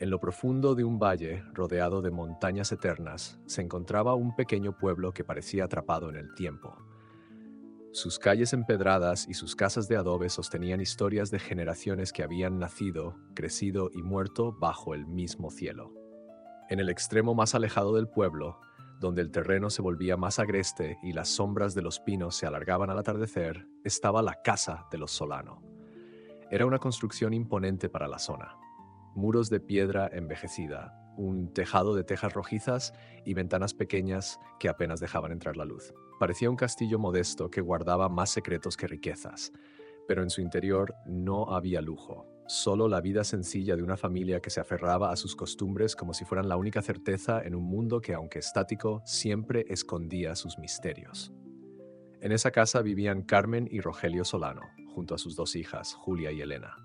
En lo profundo de un valle rodeado de montañas eternas se encontraba un pequeño pueblo que parecía atrapado en el tiempo. Sus calles empedradas y sus casas de adobe sostenían historias de generaciones que habían nacido, crecido y muerto bajo el mismo cielo. En el extremo más alejado del pueblo, donde el terreno se volvía más agreste y las sombras de los pinos se alargaban al atardecer, estaba la casa de los Solano. Era una construcción imponente para la zona. Muros de piedra envejecida, un tejado de tejas rojizas y ventanas pequeñas que apenas dejaban entrar la luz. Parecía un castillo modesto que guardaba más secretos que riquezas, pero en su interior no había lujo, solo la vida sencilla de una familia que se aferraba a sus costumbres como si fueran la única certeza en un mundo que, aunque estático, siempre escondía sus misterios. En esa casa vivían Carmen y Rogelio Solano, junto a sus dos hijas, Julia y Elena.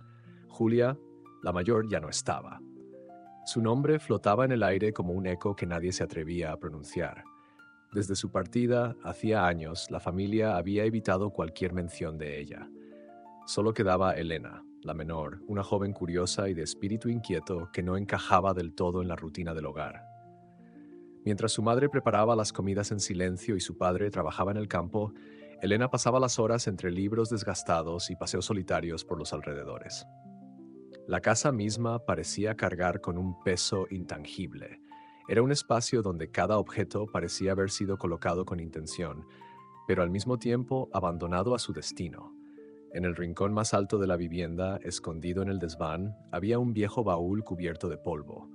Julia, la mayor, ya no estaba. Su nombre flotaba en el aire como un eco que nadie se atrevía a pronunciar. Desde su partida, hacía años, la familia había evitado cualquier mención de ella. Solo quedaba Elena, la menor, una joven curiosa y de espíritu inquieto que no encajaba del todo en la rutina del hogar. Mientras su madre preparaba las comidas en silencio y su padre trabajaba en el campo, Elena pasaba las horas entre libros desgastados y paseos solitarios por los alrededores. La casa misma parecía cargar con un peso intangible. Era un espacio donde cada objeto parecía haber sido colocado con intención, pero al mismo tiempo abandonado a su destino. En el rincón más alto de la vivienda, escondido en el desván, había un viejo baúl cubierto de polvo.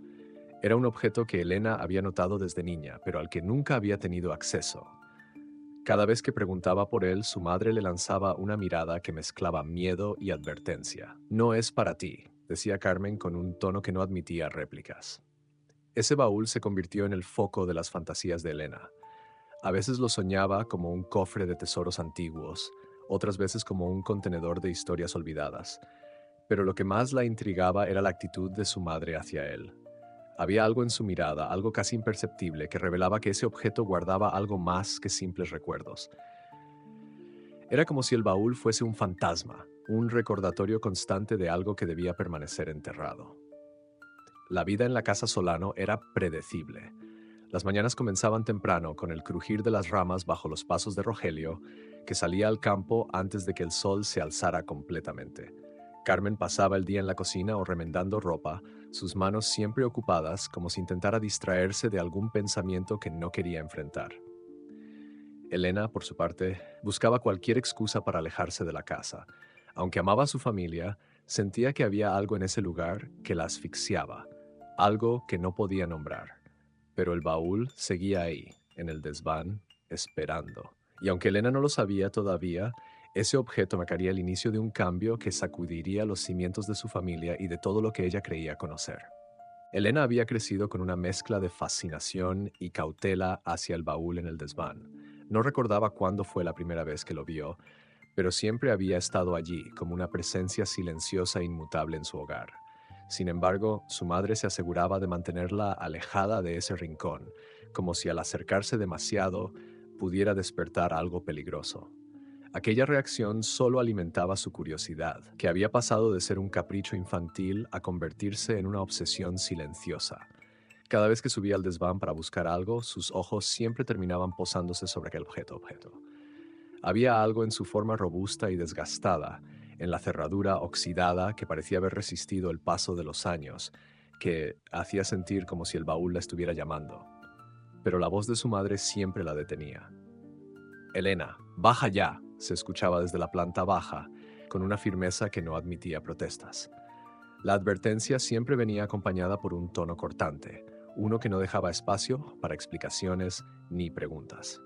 Era un objeto que Elena había notado desde niña, pero al que nunca había tenido acceso. Cada vez que preguntaba por él, su madre le lanzaba una mirada que mezclaba miedo y advertencia. No es para ti, decía Carmen con un tono que no admitía réplicas. Ese baúl se convirtió en el foco de las fantasías de Elena. A veces lo soñaba como un cofre de tesoros antiguos, otras veces como un contenedor de historias olvidadas. Pero lo que más la intrigaba era la actitud de su madre hacia él. Había algo en su mirada, algo casi imperceptible, que revelaba que ese objeto guardaba algo más que simples recuerdos. Era como si el baúl fuese un fantasma, un recordatorio constante de algo que debía permanecer enterrado. La vida en la casa Solano era predecible. Las mañanas comenzaban temprano con el crujir de las ramas bajo los pasos de Rogelio, que salía al campo antes de que el sol se alzara completamente. Carmen pasaba el día en la cocina o remendando ropa, sus manos siempre ocupadas como si intentara distraerse de algún pensamiento que no quería enfrentar. Elena, por su parte, buscaba cualquier excusa para alejarse de la casa. Aunque amaba a su familia, sentía que había algo en ese lugar que la asfixiaba, algo que no podía nombrar. Pero el baúl seguía ahí, en el desván, esperando. Y aunque Elena no lo sabía todavía, ese objeto marcaría el inicio de un cambio que sacudiría los cimientos de su familia y de todo lo que ella creía conocer. Elena había crecido con una mezcla de fascinación y cautela hacia el baúl en el desván. No recordaba cuándo fue la primera vez que lo vio, pero siempre había estado allí como una presencia silenciosa e inmutable en su hogar. Sin embargo, su madre se aseguraba de mantenerla alejada de ese rincón, como si al acercarse demasiado pudiera despertar algo peligroso. Aquella reacción solo alimentaba su curiosidad, que había pasado de ser un capricho infantil a convertirse en una obsesión silenciosa. Cada vez que subía al desván para buscar algo, sus ojos siempre terminaban posándose sobre aquel objeto. Había algo en su forma robusta y desgastada, en la cerradura oxidada que parecía haber resistido el paso de los años, que hacía sentir como si el baúl la estuviera llamando. Pero la voz de su madre siempre la detenía. «Elena, baja ya», se escuchaba desde la planta baja, con una firmeza que no admitía protestas. La advertencia siempre venía acompañada por un tono cortante, uno que no dejaba espacio para explicaciones ni preguntas.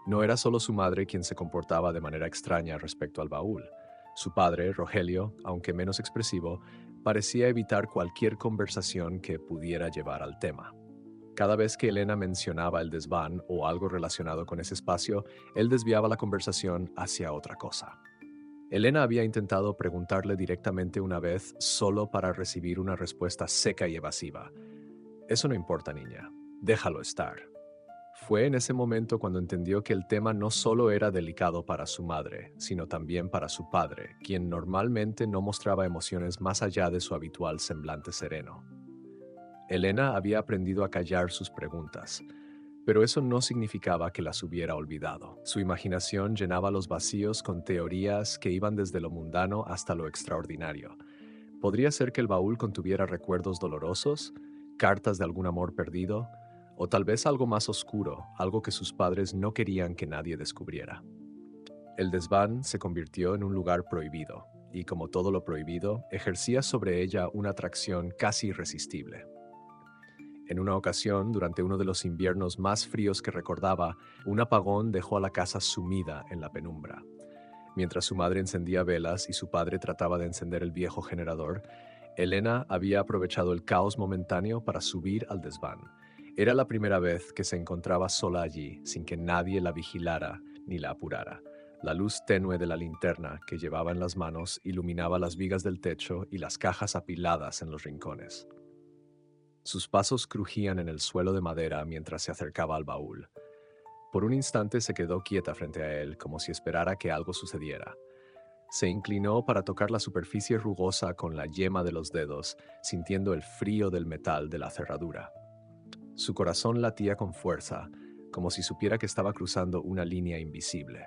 No era solo su madre quien se comportaba de manera extraña respecto al baúl. Su padre, Rogelio, aunque menos expresivo, parecía evitar cualquier conversación que pudiera llevar al tema. Cada vez que Elena mencionaba el desván o algo relacionado con ese espacio, él desviaba la conversación hacia otra cosa. Elena había intentado preguntarle directamente una vez solo para recibir una respuesta seca y evasiva. «Eso no importa, niña. Déjalo estar». Fue en ese momento cuando entendió que el tema no solo era delicado para su madre, sino también para su padre, quien normalmente no mostraba emociones más allá de su habitual semblante sereno. Elena había aprendido a callar sus preguntas, pero eso no significaba que las hubiera olvidado. Su imaginación llenaba los vacíos con teorías que iban desde lo mundano hasta lo extraordinario. ¿Podría ser que el baúl contuviera recuerdos dolorosos, cartas de algún amor perdido, o tal vez algo más oscuro, algo que sus padres no querían que nadie descubriera? El desván se convirtió en un lugar prohibido, y como todo lo prohibido, ejercía sobre ella una atracción casi irresistible. En una ocasión, durante uno de los inviernos más fríos que recordaba, un apagón dejó a la casa sumida en la penumbra. Mientras su madre encendía velas y su padre trataba de encender el viejo generador, Elena había aprovechado el caos momentáneo para subir al desván. Era la primera vez que se encontraba sola allí, sin que nadie la vigilara ni la apurara. La luz tenue de la linterna que llevaba en las manos iluminaba las vigas del techo y las cajas apiladas en los rincones. Sus pasos crujían en el suelo de madera mientras se acercaba al baúl. Por un instante se quedó quieta frente a él, como si esperara que algo sucediera. Se inclinó para tocar la superficie rugosa con la yema de los dedos, sintiendo el frío del metal de la cerradura. Su corazón latía con fuerza, como si supiera que estaba cruzando una línea invisible.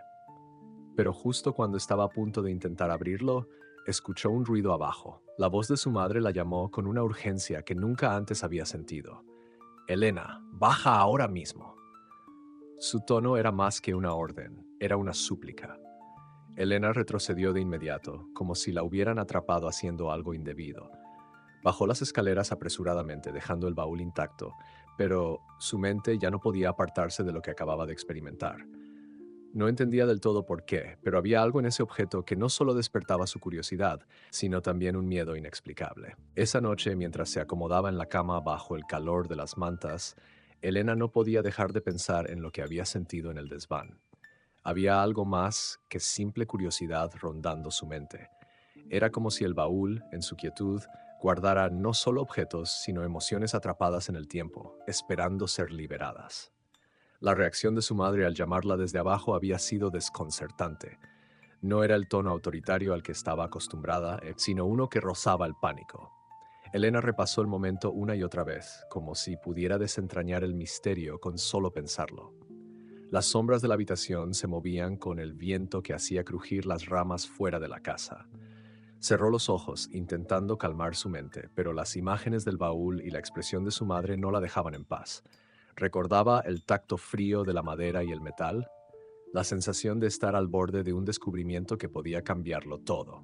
Pero justo cuando estaba a punto de intentar abrirlo, escuchó un ruido abajo. La voz de su madre la llamó con una urgencia que nunca antes había sentido. «Elena, baja ahora mismo». Su tono era más que una orden, era una súplica. Elena retrocedió de inmediato, como si la hubieran atrapado haciendo algo indebido. Bajó las escaleras apresuradamente, dejando el baúl intacto, pero su mente ya no podía apartarse de lo que acababa de experimentar. No entendía del todo por qué, pero había algo en ese objeto que no solo despertaba su curiosidad, sino también un miedo inexplicable. Esa noche, mientras se acomodaba en la cama bajo el calor de las mantas, Elena no podía dejar de pensar en lo que había sentido en el desván. Había algo más que simple curiosidad rondando su mente. Era como si el baúl, en su quietud, guardara no solo objetos, sino emociones atrapadas en el tiempo, esperando ser liberadas. La reacción de su madre al llamarla desde abajo había sido desconcertante. No era el tono autoritario al que estaba acostumbrada, sino uno que rozaba el pánico. Elena repasó el momento una y otra vez, como si pudiera desentrañar el misterio con solo pensarlo. Las sombras de la habitación se movían con el viento que hacía crujir las ramas fuera de la casa. Cerró los ojos, intentando calmar su mente, pero las imágenes del baúl y la expresión de su madre no la dejaban en paz. Recordaba el tacto frío de la madera y el metal, la sensación de estar al borde de un descubrimiento que podía cambiarlo todo.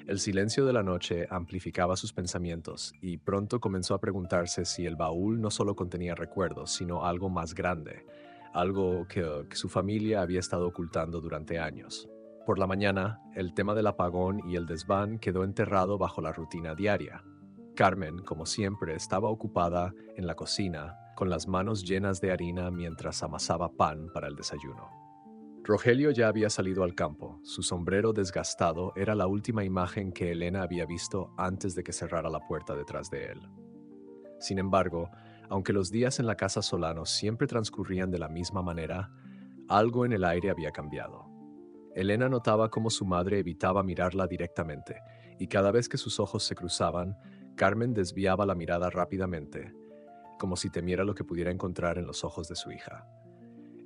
El silencio de la noche amplificaba sus pensamientos y pronto comenzó a preguntarse si el baúl no solo contenía recuerdos, sino algo más grande, algo que su familia había estado ocultando durante años. Por la mañana, el tema del apagón y el desván quedó enterrado bajo la rutina diaria. Carmen, como siempre, estaba ocupada en la cocina, con las manos llenas de harina mientras amasaba pan para el desayuno. Rogelio ya había salido al campo. Su sombrero desgastado era la última imagen que Elena había visto antes de que cerrara la puerta detrás de él. Sin embargo, aunque los días en la casa Solano siempre transcurrían de la misma manera, algo en el aire había cambiado. Elena notaba cómo su madre evitaba mirarla directamente, y cada vez que sus ojos se cruzaban, Carmen desviaba la mirada rápidamente, como si temiera lo que pudiera encontrar en los ojos de su hija.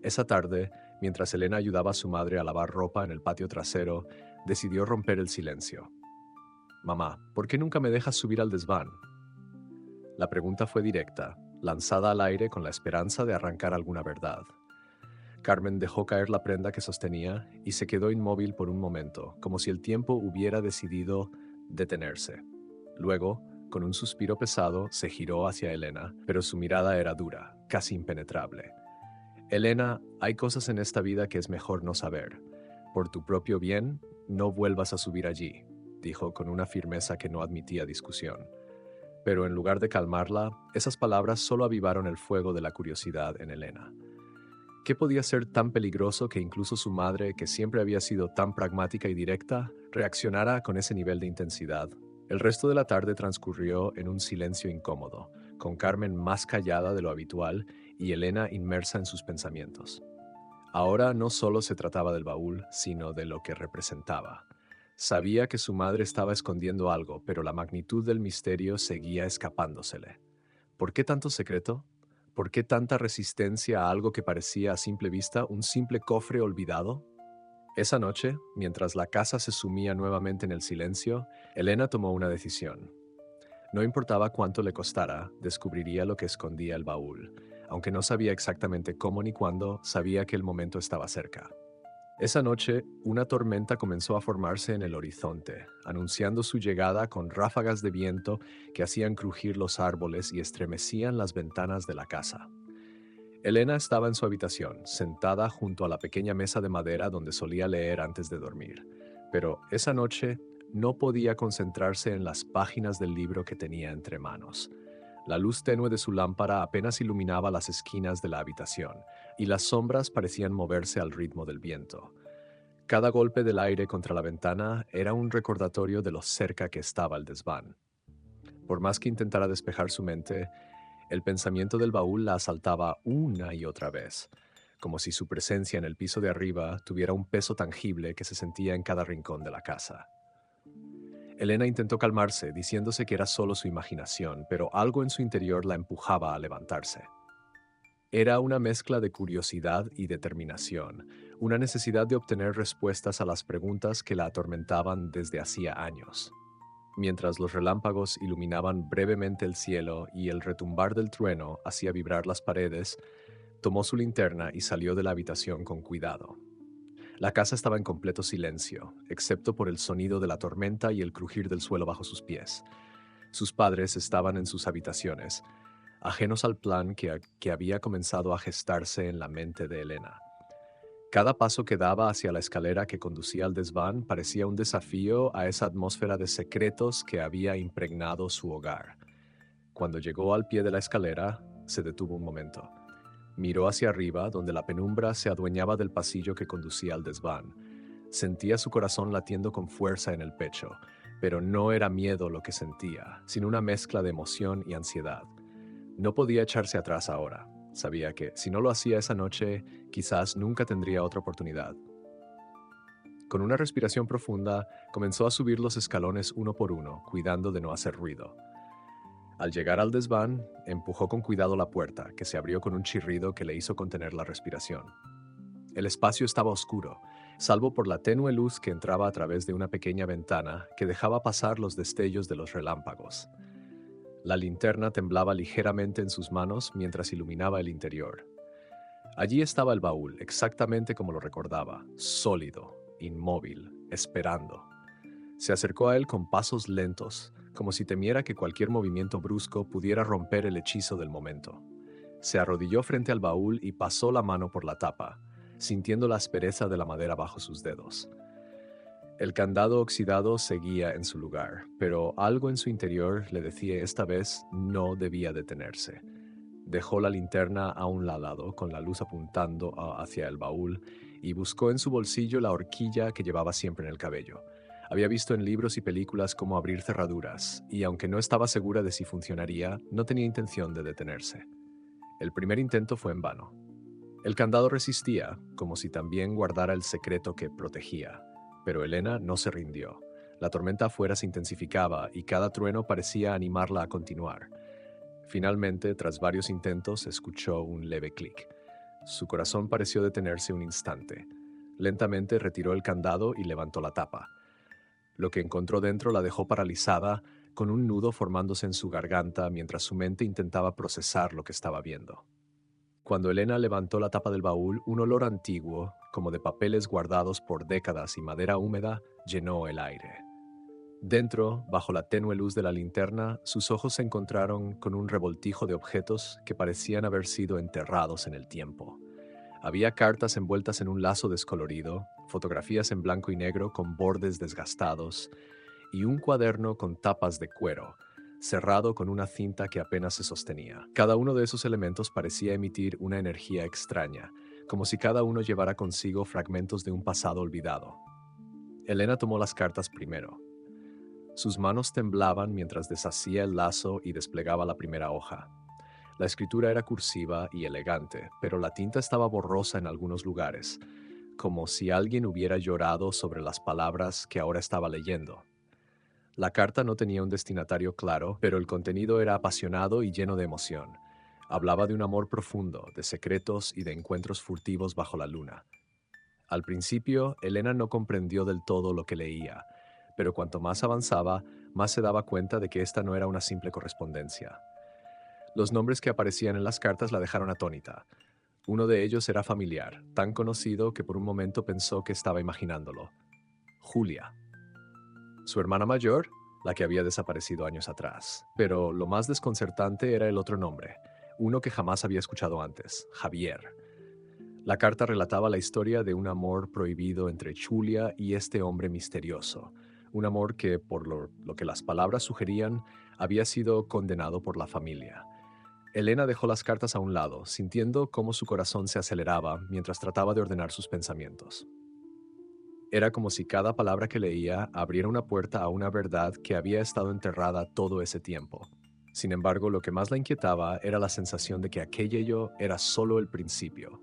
Esa tarde, mientras Elena ayudaba a su madre a lavar ropa en el patio trasero, decidió romper el silencio. «Mamá, ¿por qué nunca me dejas subir al desván?» La pregunta fue directa, lanzada al aire con la esperanza de arrancar alguna verdad. Carmen dejó caer la prenda que sostenía y se quedó inmóvil por un momento, como si el tiempo hubiera decidido detenerse. Luego, con un suspiro pesado, se giró hacia Elena, pero su mirada era dura, casi impenetrable. «Elena, hay cosas en esta vida que es mejor no saber. Por tu propio bien, no vuelvas a subir allí», dijo con una firmeza que no admitía discusión. Pero en lugar de calmarla, esas palabras solo avivaron el fuego de la curiosidad en Elena. ¿Qué podía ser tan peligroso que incluso su madre, que siempre había sido tan pragmática y directa, reaccionara con ese nivel de intensidad? El resto de la tarde transcurrió en un silencio incómodo, con Carmen más callada de lo habitual y Elena inmersa en sus pensamientos. Ahora no solo se trataba del baúl, sino de lo que representaba. Sabía que su madre estaba escondiendo algo, pero la magnitud del misterio seguía escapándosele. ¿Por qué tanto secreto? ¿Por qué tanta resistencia a algo que parecía a simple vista un simple cofre olvidado? Esa noche, mientras la casa se sumía nuevamente en el silencio, Elena tomó una decisión. No importaba cuánto le costara, descubriría lo que escondía el baúl. Aunque no sabía exactamente cómo ni cuándo, sabía que el momento estaba cerca. Esa noche, una tormenta comenzó a formarse en el horizonte, anunciando su llegada con ráfagas de viento que hacían crujir los árboles y estremecían las ventanas de la casa. Elena estaba en su habitación, sentada junto a la pequeña mesa de madera donde solía leer antes de dormir, pero esa noche no podía concentrarse en las páginas del libro que tenía entre manos. La luz tenue de su lámpara apenas iluminaba las esquinas de la habitación, y las sombras parecían moverse al ritmo del viento. Cada golpe del aire contra la ventana era un recordatorio de lo cerca que estaba el desván. Por más que intentara despejar su mente, el pensamiento del baúl la asaltaba una y otra vez, como si su presencia en el piso de arriba tuviera un peso tangible que se sentía en cada rincón de la casa. Elena intentó calmarse, diciéndose que era solo su imaginación, pero algo en su interior la empujaba a levantarse. Era una mezcla de curiosidad y determinación, una necesidad de obtener respuestas a las preguntas que la atormentaban desde hacía años. Mientras los relámpagos iluminaban brevemente el cielo y el retumbar del trueno hacía vibrar las paredes, tomó su linterna y salió de la habitación con cuidado. La casa estaba en completo silencio, excepto por el sonido de la tormenta y el crujir del suelo bajo sus pies. Sus padres estaban en sus habitaciones, ajenos al plan que había comenzado a gestarse en la mente de Elena. Cada paso que daba hacia la escalera que conducía al desván parecía un desafío a esa atmósfera de secretos que había impregnado su hogar. Cuando llegó al pie de la escalera, se detuvo un momento. Miró hacia arriba, donde la penumbra se adueñaba del pasillo que conducía al desván. Sentía su corazón latiendo con fuerza en el pecho, pero no era miedo lo que sentía, sino una mezcla de emoción y ansiedad. No podía echarse atrás ahora. Sabía que, si no lo hacía esa noche, quizás nunca tendría otra oportunidad. Con una respiración profunda, comenzó a subir los escalones uno por uno, cuidando de no hacer ruido. Al llegar al desván, empujó con cuidado la puerta, que se abrió con un chirrido que le hizo contener la respiración. El espacio estaba oscuro, salvo por la tenue luz que entraba a través de una pequeña ventana que dejaba pasar los destellos de los relámpagos. La linterna temblaba ligeramente en sus manos mientras iluminaba el interior. Allí estaba el baúl, exactamente como lo recordaba, sólido, inmóvil, esperando. Se acercó a él con pasos lentos, como si temiera que cualquier movimiento brusco pudiera romper el hechizo del momento. Se arrodilló frente al baúl y pasó la mano por la tapa, sintiendo la aspereza de la madera bajo sus dedos. El candado oxidado seguía en su lugar, pero algo en su interior le decía esta vez no debía detenerse. Dejó la linterna a un lado, con la luz apuntando hacia el baúl, y buscó en su bolsillo la horquilla que llevaba siempre en el cabello. Había visto en libros y películas cómo abrir cerraduras, y aunque no estaba segura de si funcionaría, no tenía intención de detenerse. El primer intento fue en vano. El candado resistía, como si también guardara el secreto que protegía. Pero Elena no se rindió. La tormenta afuera se intensificaba y cada trueno parecía animarla a continuar. Finalmente, tras varios intentos, escuchó un leve clic. Su corazón pareció detenerse un instante. Lentamente retiró el candado y levantó la tapa. Lo que encontró dentro la dejó paralizada, con un nudo formándose en su garganta mientras su mente intentaba procesar lo que estaba viendo. Cuando Elena levantó la tapa del baúl, un olor antiguo, como de papeles guardados por décadas y madera húmeda, llenó el aire. Dentro, bajo la tenue luz de la linterna, sus ojos se encontraron con un revoltijo de objetos que parecían haber sido enterrados en el tiempo. Había cartas envueltas en un lazo descolorido, fotografías en blanco y negro con bordes desgastados, y un cuaderno con tapas de cuero, cerrado con una cinta que apenas se sostenía. Cada uno de esos elementos parecía emitir una energía extraña, como si cada uno llevara consigo fragmentos de un pasado olvidado. Elena tomó las cartas primero. Sus manos temblaban mientras deshacía el lazo y desplegaba la primera hoja. La escritura era cursiva y elegante, pero la tinta estaba borrosa en algunos lugares, como si alguien hubiera llorado sobre las palabras que ahora estaba leyendo. La carta no tenía un destinatario claro, pero el contenido era apasionado y lleno de emoción. Hablaba de un amor profundo, de secretos y de encuentros furtivos bajo la luna. Al principio, Elena no comprendió del todo lo que leía, pero cuanto más avanzaba, más se daba cuenta de que esta no era una simple correspondencia. Los nombres que aparecían en las cartas la dejaron atónita. Uno de ellos era familiar, tan conocido que por un momento pensó que estaba imaginándolo. Julia. Su hermana mayor, la que había desaparecido años atrás. Pero lo más desconcertante era el otro nombre, uno que jamás había escuchado antes, Javier. La carta relataba la historia de un amor prohibido entre Julia y este hombre misterioso, un amor que, por lo que las palabras sugerían, había sido condenado por la familia. Elena dejó las cartas a un lado, sintiendo cómo su corazón se aceleraba mientras trataba de ordenar sus pensamientos. Era como si cada palabra que leía abriera una puerta a una verdad que había estado enterrada todo ese tiempo. Sin embargo, lo que más la inquietaba era la sensación de que aquello era solo el principio.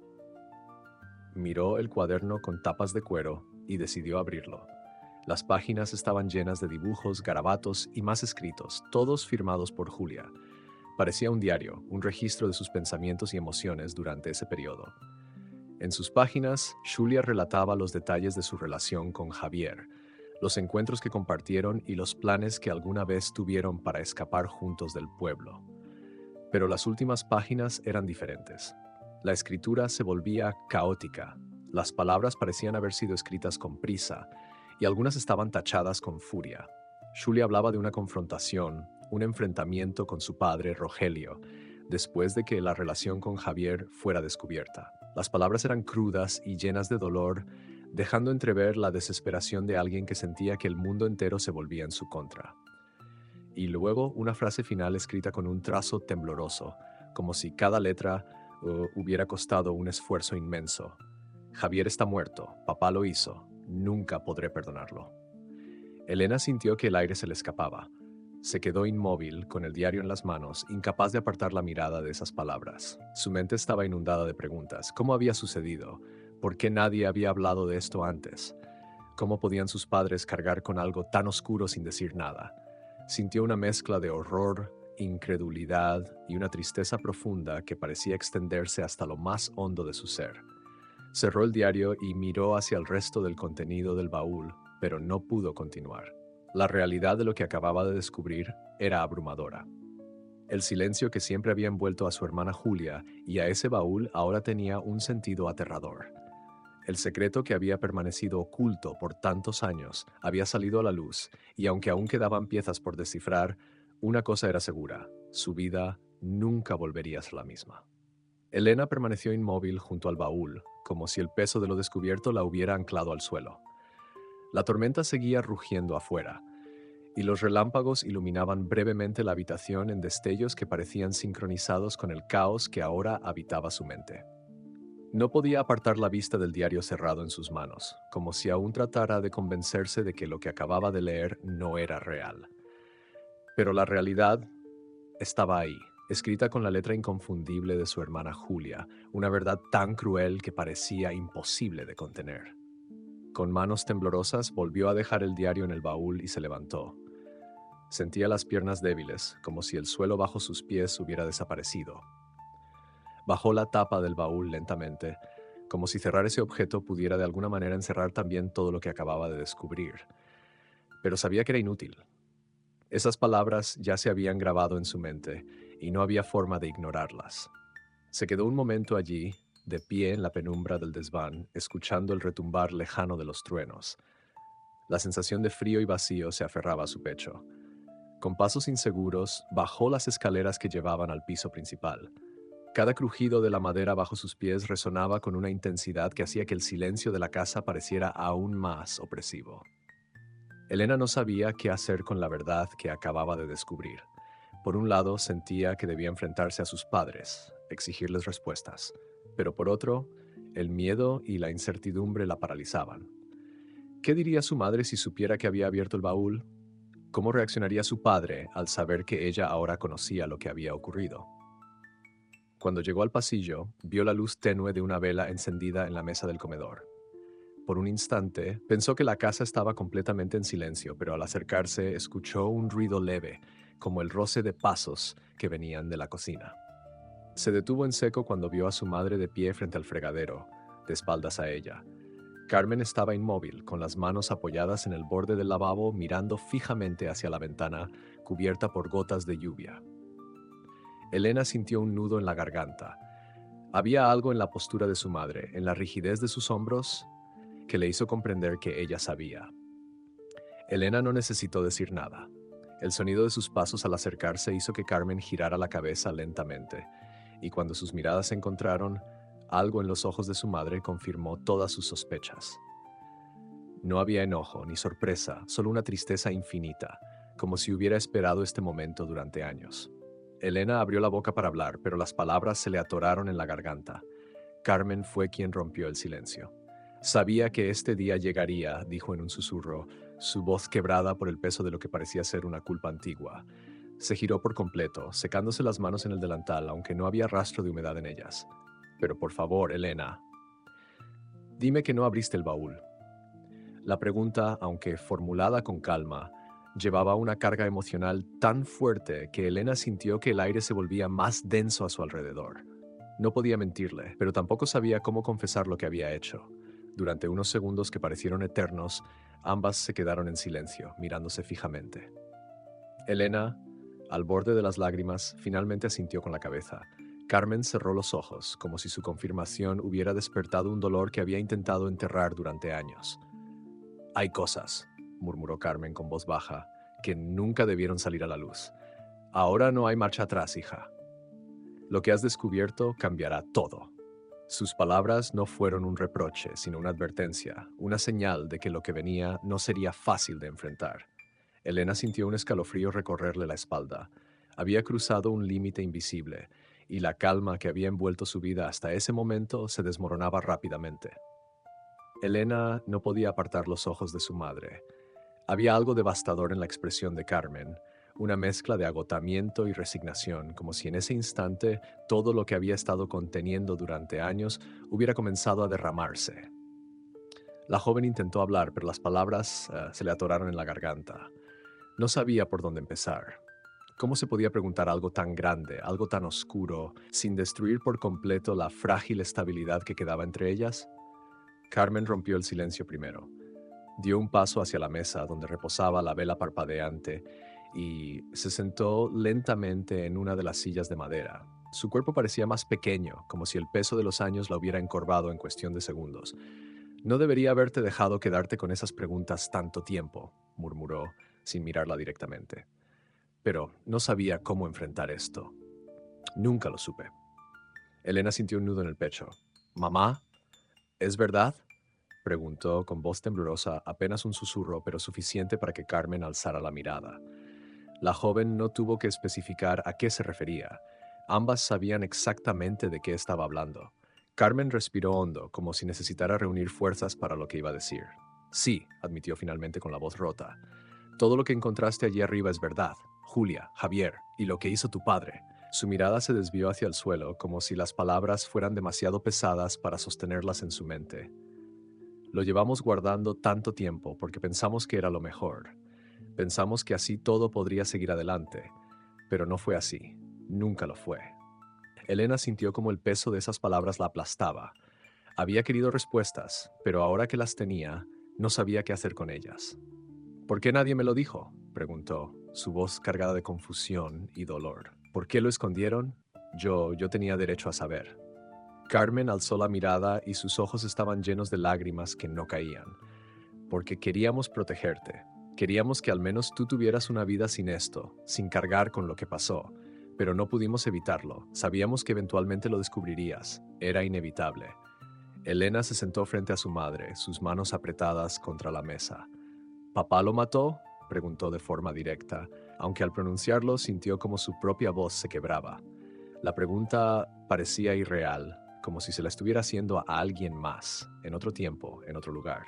Miró el cuaderno con tapas de cuero y decidió abrirlo. Las páginas estaban llenas de dibujos, garabatos y más escritos, todos firmados por Julia. Parecía un diario, un registro de sus pensamientos y emociones durante ese periodo. En sus páginas, Julia relataba los detalles de su relación con Javier, los encuentros que compartieron y los planes que alguna vez tuvieron para escapar juntos del pueblo. Pero las últimas páginas eran diferentes. La escritura se volvía caótica, las palabras parecían haber sido escritas con prisa, y algunas estaban tachadas con furia. Julia hablaba de una confrontación, un enfrentamiento con su padre, Rogelio, después de que la relación con Javier fuera descubierta. Las palabras eran crudas y llenas de dolor, dejando entrever la desesperación de alguien que sentía que el mundo entero se volvía en su contra. Y luego una frase final escrita con un trazo tembloroso, como si cada letra hubiera costado un esfuerzo inmenso. Javier está muerto, papá lo hizo, nunca podré perdonarlo. Elena sintió que el aire se le escapaba. Se quedó inmóvil, con el diario en las manos, incapaz de apartar la mirada de esas palabras. Su mente estaba inundada de preguntas. ¿Cómo había sucedido? ¿Por qué nadie había hablado de esto antes? ¿Cómo podían sus padres cargar con algo tan oscuro sin decir nada? Sintió una mezcla de horror, incredulidad y una tristeza profunda que parecía extenderse hasta lo más hondo de su ser. Cerró el diario y miró hacia el resto del contenido del baúl, pero no pudo continuar. La realidad de lo que acababa de descubrir era abrumadora. El silencio que siempre había envuelto a su hermana Julia y a ese baúl ahora tenía un sentido aterrador. El secreto que había permanecido oculto por tantos años había salido a la luz, y aunque aún quedaban piezas por descifrar, una cosa era segura: su vida nunca volvería a ser la misma. Elena permaneció inmóvil junto al baúl, como si el peso de lo descubierto la hubiera anclado al suelo. La tormenta seguía rugiendo afuera, y los relámpagos iluminaban brevemente la habitación en destellos que parecían sincronizados con el caos que ahora habitaba su mente. No podía apartar la vista del diario cerrado en sus manos, como si aún tratara de convencerse de que lo que acababa de leer no era real. Pero la realidad estaba ahí, escrita con la letra inconfundible de su hermana Julia, una verdad tan cruel que parecía imposible de contener. Con manos temblorosas volvió a dejar el diario en el baúl y se levantó. Sentía las piernas débiles, como si el suelo bajo sus pies hubiera desaparecido. Bajó la tapa del baúl lentamente, como si cerrar ese objeto pudiera de alguna manera encerrar también todo lo que acababa de descubrir. Pero sabía que era inútil. Esas palabras ya se habían grabado en su mente y no había forma de ignorarlas. Se quedó un momento allí, de pie en la penumbra del desván, escuchando el retumbar lejano de los truenos. La sensación de frío y vacío se aferraba a su pecho. Con pasos inseguros, bajó las escaleras que llevaban al piso principal. Cada crujido de la madera bajo sus pies resonaba con una intensidad que hacía que el silencio de la casa pareciera aún más opresivo. Elena no sabía qué hacer con la verdad que acababa de descubrir. Por un lado, sentía que debía enfrentarse a sus padres, exigirles respuestas, pero por otro, el miedo y la incertidumbre la paralizaban. ¿Qué diría su madre si supiera que había abierto el baúl? ¿Cómo reaccionaría su padre al saber que ella ahora conocía lo que había ocurrido? Cuando llegó al pasillo, vio la luz tenue de una vela encendida en la mesa del comedor. Por un instante, pensó que la casa estaba completamente en silencio, pero al acercarse escuchó un ruido leve, como el roce de pasos que venían de la cocina. Se detuvo en seco cuando vio a su madre de pie frente al fregadero, de espaldas a ella. Carmen estaba inmóvil, con las manos apoyadas en el borde del lavabo, mirando fijamente hacia la ventana, cubierta por gotas de lluvia. Elena sintió un nudo en la garganta. Había algo en la postura de su madre, en la rigidez de sus hombros, que le hizo comprender que ella sabía. Elena no necesitó decir nada. El sonido de sus pasos al acercarse hizo que Carmen girara la cabeza lentamente, y cuando sus miradas se encontraron, algo en los ojos de su madre confirmó todas sus sospechas. No había enojo ni sorpresa, solo una tristeza infinita, como si hubiera esperado este momento durante años. Elena abrió la boca para hablar, pero las palabras se le atoraron en la garganta. Carmen fue quien rompió el silencio. Sabía que este día llegaría, dijo en un susurro, su voz quebrada por el peso de lo que parecía ser una culpa antigua. Se giró por completo, secándose las manos en el delantal, aunque no había rastro de humedad en ellas. Pero por favor, Elena, dime que no abriste el baúl. La pregunta, aunque formulada con calma, llevaba una carga emocional tan fuerte que Elena sintió que el aire se volvía más denso a su alrededor. No podía mentirle, pero tampoco sabía cómo confesar lo que había hecho. Durante unos segundos que parecieron eternos, ambas se quedaron en silencio, mirándose fijamente. Elena, al borde de las lágrimas, finalmente asintió con la cabeza. Carmen cerró los ojos, como si su confirmación hubiera despertado un dolor que había intentado enterrar durante años. Hay cosas, murmuró Carmen con voz baja, que nunca debieron salir a la luz. Ahora no hay marcha atrás, hija. Lo que has descubierto cambiará todo. Sus palabras no fueron un reproche, sino una advertencia, una señal de que lo que venía no sería fácil de enfrentar. Elena sintió un escalofrío recorrerle la espalda. Había cruzado un límite invisible, y la calma que había envuelto su vida hasta ese momento se desmoronaba rápidamente. Elena no podía apartar los ojos de su madre. Había algo devastador en la expresión de Carmen, una mezcla de agotamiento y resignación, como si en ese instante todo lo que había estado conteniendo durante años hubiera comenzado a derramarse. La joven intentó hablar, pero las palabras se le atoraron en la garganta. No sabía por dónde empezar. ¿Cómo se podía preguntar algo tan grande, algo tan oscuro, sin destruir por completo la frágil estabilidad que quedaba entre ellas? Carmen rompió el silencio primero. Dio un paso hacia la mesa donde reposaba la vela parpadeante y se sentó lentamente en una de las sillas de madera. Su cuerpo parecía más pequeño, como si el peso de los años la hubiera encorvado en cuestión de segundos. No debería haberte dejado quedarte con esas preguntas tanto tiempo, murmuró, sin mirarla directamente. Pero no sabía cómo enfrentar esto. Nunca lo supe. Elena sintió un nudo en el pecho. «¿Mamá? ¿Es verdad?», preguntó con voz temblorosa, apenas un susurro, pero suficiente para que Carmen alzara la mirada. La joven no tuvo que especificar a qué se refería. Ambas sabían exactamente de qué estaba hablando. Carmen respiró hondo, como si necesitara reunir fuerzas para lo que iba a decir. «Sí», admitió finalmente con la voz rota. «Todo lo que encontraste allí arriba es verdad. Julia, Javier, y lo que hizo tu padre». Su mirada se desvió hacia el suelo, como si las palabras fueran demasiado pesadas para sostenerlas en su mente. Lo llevamos guardando tanto tiempo porque pensamos que era lo mejor. Pensamos que así todo podría seguir adelante, pero no fue así. Nunca lo fue. Elena sintió como el peso de esas palabras la aplastaba. Había querido respuestas, pero ahora que las tenía, no sabía qué hacer con ellas. «¿Por qué nadie me lo dijo?», preguntó, su voz cargada de confusión y dolor. «¿Por qué lo escondieron? Yo tenía derecho a saber». Carmen alzó la mirada y sus ojos estaban llenos de lágrimas que no caían. «Porque queríamos protegerte. Queríamos que al menos tú tuvieras una vida sin esto, sin cargar con lo que pasó. Pero no pudimos evitarlo. Sabíamos que eventualmente lo descubrirías. Era inevitable». Elena se sentó frente a su madre, sus manos apretadas contra la mesa. «¿Papá lo mató?», preguntó de forma directa, aunque al pronunciarlo sintió como su propia voz se quebraba. La pregunta parecía irreal, como si se la estuviera haciendo a alguien más, en otro tiempo, en otro lugar.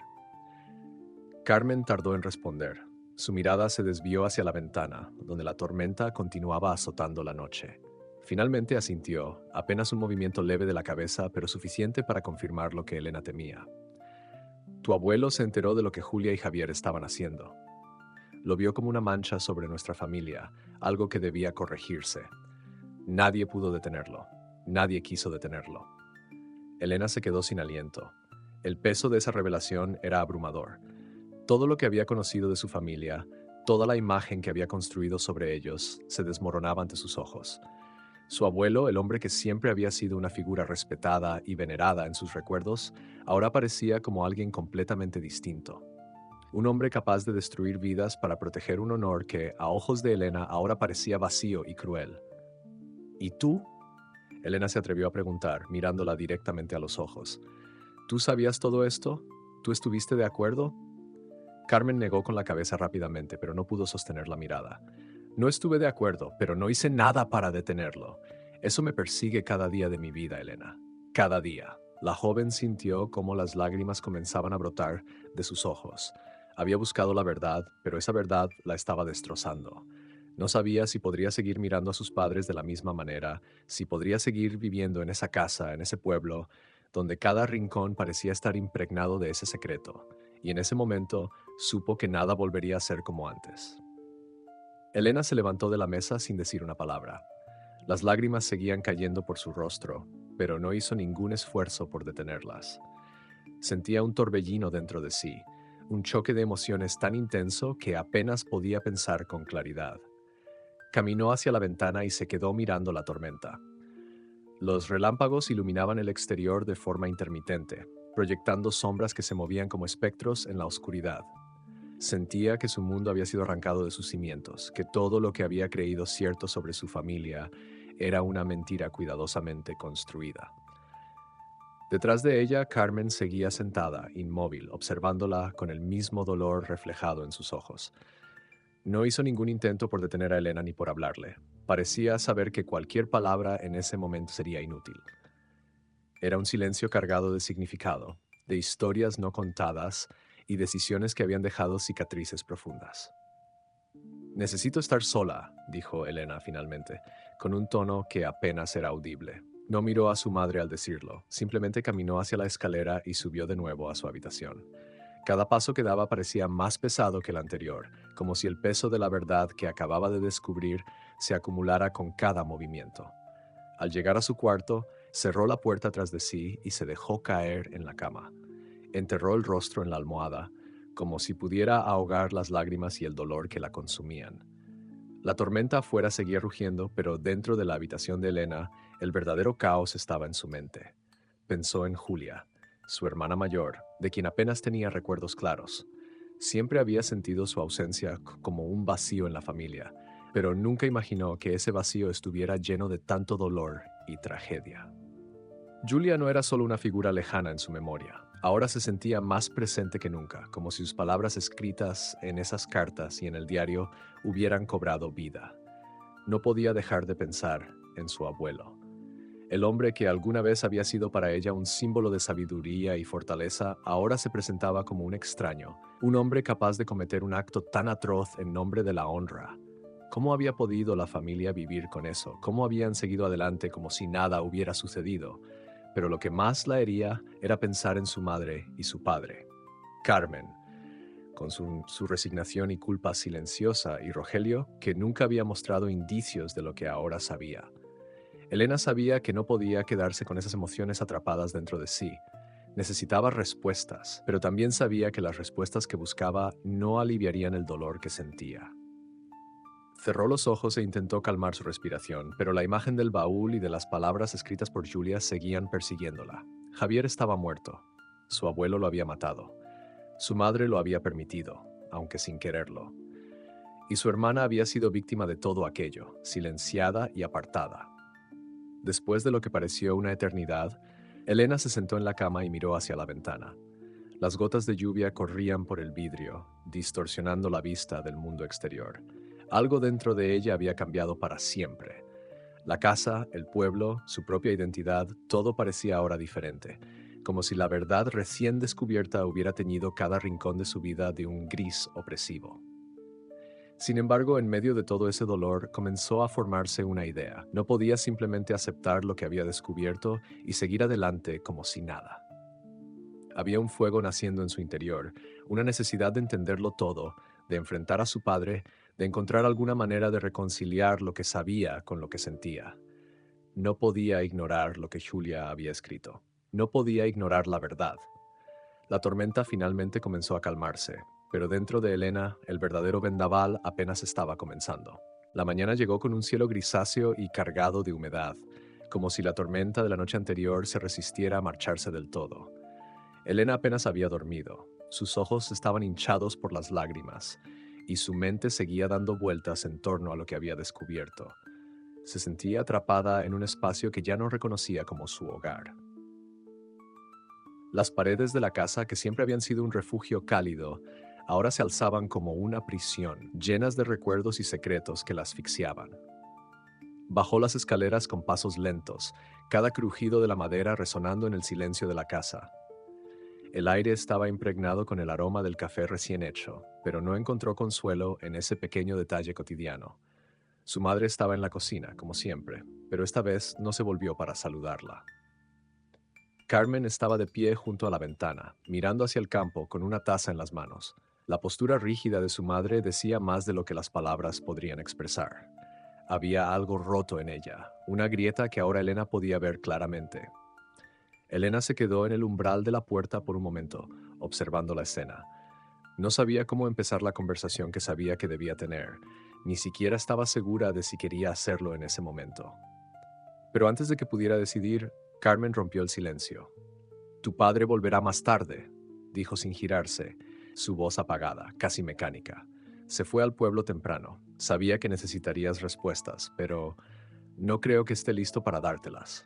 Carmen tardó en responder. Su mirada se desvió hacia la ventana, donde la tormenta continuaba azotando la noche. Finalmente asintió, apenas un movimiento leve de la cabeza, pero suficiente para confirmar lo que Elena temía. Tu abuelo se enteró de lo que Julia y Javier estaban haciendo. Lo vio como una mancha sobre nuestra familia, algo que debía corregirse. Nadie pudo detenerlo. Nadie quiso detenerlo. Elena se quedó sin aliento. El peso de esa revelación era abrumador. Todo lo que había conocido de su familia, toda la imagen que había construido sobre ellos, se desmoronaba ante sus ojos. Su abuelo, el hombre que siempre había sido una figura respetada y venerada en sus recuerdos, ahora parecía como alguien completamente distinto. Un hombre capaz de destruir vidas para proteger un honor que, a ojos de Elena, ahora parecía vacío y cruel. ¿Y tú? Elena se atrevió a preguntar, mirándola directamente a los ojos. ¿Tú sabías todo esto? ¿Tú estuviste de acuerdo? Carmen negó con la cabeza rápidamente, pero no pudo sostener la mirada. No estuve de acuerdo, pero no hice nada para detenerlo. Eso me persigue cada día de mi vida, Elena. Cada día. La joven sintió cómo las lágrimas comenzaban a brotar de sus ojos. Había buscado la verdad, pero esa verdad la estaba destrozando. No sabía si podría seguir mirando a sus padres de la misma manera, si podría seguir viviendo en esa casa, en ese pueblo, donde cada rincón parecía estar impregnado de ese secreto. Y en ese momento supo que nada volvería a ser como antes. Elena se levantó de la mesa sin decir una palabra. Las lágrimas seguían cayendo por su rostro, pero no hizo ningún esfuerzo por detenerlas. Sentía un torbellino dentro de sí, un choque de emociones tan intenso que apenas podía pensar con claridad. Caminó hacia la ventana y se quedó mirando la tormenta. Los relámpagos iluminaban el exterior de forma intermitente, proyectando sombras que se movían como espectros en la oscuridad. Sentía que su mundo había sido arrancado de sus cimientos, que todo lo que había creído cierto sobre su familia era una mentira cuidadosamente construida. Detrás de ella, Carmen seguía sentada, inmóvil, observándola con el mismo dolor reflejado en sus ojos. No hizo ningún intento por detener a Elena ni por hablarle. Parecía saber que cualquier palabra en ese momento sería inútil. Era un silencio cargado de significado, de historias no contadas y decisiones que habían dejado cicatrices profundas. Necesito estar sola, dijo Elena finalmente, con un tono que apenas era audible. No miró a su madre al decirlo, simplemente caminó hacia la escalera y subió de nuevo a su habitación. Cada paso que daba parecía más pesado que el anterior, como si el peso de la verdad que acababa de descubrir se acumulara con cada movimiento. Al llegar a su cuarto, cerró la puerta tras de sí y se dejó caer en la cama. Enterró el rostro en la almohada, como si pudiera ahogar las lágrimas y el dolor que la consumían. La tormenta afuera seguía rugiendo, pero dentro de la habitación de Elena, el verdadero caos estaba en su mente. Pensó en Julia, su hermana mayor, de quien apenas tenía recuerdos claros. Siempre había sentido su ausencia como un vacío en la familia, pero nunca imaginó que ese vacío estuviera lleno de tanto dolor y tragedia. Julia no era solo una figura lejana en su memoria. Ahora se sentía más presente que nunca, como si sus palabras escritas en esas cartas y en el diario hubieran cobrado vida. No podía dejar de pensar en su abuelo. El hombre que alguna vez había sido para ella un símbolo de sabiduría y fortaleza, ahora se presentaba como un extraño, un hombre capaz de cometer un acto tan atroz en nombre de la honra. ¿Cómo había podido la familia vivir con eso? ¿Cómo habían seguido adelante como si nada hubiera sucedido? Pero lo que más la hería era pensar en su madre y su padre. Carmen, con su resignación y culpa silenciosa, y Rogelio, que nunca había mostrado indicios de lo que ahora sabía. Elena sabía que no podía quedarse con esas emociones atrapadas dentro de sí. Necesitaba respuestas, pero también sabía que las respuestas que buscaba no aliviarían el dolor que sentía. Cerró los ojos e intentó calmar su respiración, pero la imagen del baúl y de las palabras escritas por Julia seguían persiguiéndola. Javier estaba muerto. Su abuelo lo había matado. Su madre lo había permitido, aunque sin quererlo. Y su hermana había sido víctima de todo aquello, silenciada y apartada. Después de lo que pareció una eternidad, Elena se sentó en la cama y miró hacia la ventana. Las gotas de lluvia corrían por el vidrio, distorsionando la vista del mundo exterior. Algo dentro de ella había cambiado para siempre. La casa, el pueblo, su propia identidad, todo parecía ahora diferente, como si la verdad recién descubierta hubiera teñido cada rincón de su vida de un gris opresivo. Sin embargo, en medio de todo ese dolor, comenzó a formarse una idea. No podía simplemente aceptar lo que había descubierto y seguir adelante como si nada. Había un fuego naciendo en su interior, una necesidad de entenderlo todo, de enfrentar a su padre, de encontrar alguna manera de reconciliar lo que sabía con lo que sentía. No podía ignorar lo que Julia había escrito. No podía ignorar la verdad. La tormenta finalmente comenzó a calmarse, pero dentro de Elena el verdadero vendaval apenas estaba comenzando. La mañana llegó con un cielo grisáceo y cargado de humedad, como si la tormenta de la noche anterior se resistiera a marcharse del todo. Elena apenas había dormido. Sus ojos estaban hinchados por las lágrimas, y su mente seguía dando vueltas en torno a lo que había descubierto. Se sentía atrapada en un espacio que ya no reconocía como su hogar. Las paredes de la casa, que siempre habían sido un refugio cálido, ahora se alzaban como una prisión, llenas de recuerdos y secretos que la asfixiaban. Bajó las escaleras con pasos lentos, cada crujido de la madera resonando en el silencio de la casa. El aire estaba impregnado con el aroma del café recién hecho, pero no encontró consuelo en ese pequeño detalle cotidiano. Su madre estaba en la cocina, como siempre, pero esta vez no se volvió para saludarla. Carmen estaba de pie junto a la ventana, mirando hacia el campo con una taza en las manos. La postura rígida de su madre decía más de lo que las palabras podrían expresar. Había algo roto en ella, una grieta que ahora Elena podía ver claramente. Elena se quedó en el umbral de la puerta por un momento, observando la escena. No sabía cómo empezar la conversación que sabía que debía tener, ni siquiera estaba segura de si quería hacerlo en ese momento. Pero antes de que pudiera decidir, Carmen rompió el silencio. «Tu padre volverá más tarde», dijo sin girarse, su voz apagada, casi mecánica. «Se fue al pueblo temprano. Sabía que necesitarías respuestas, pero no creo que esté listo para dártelas».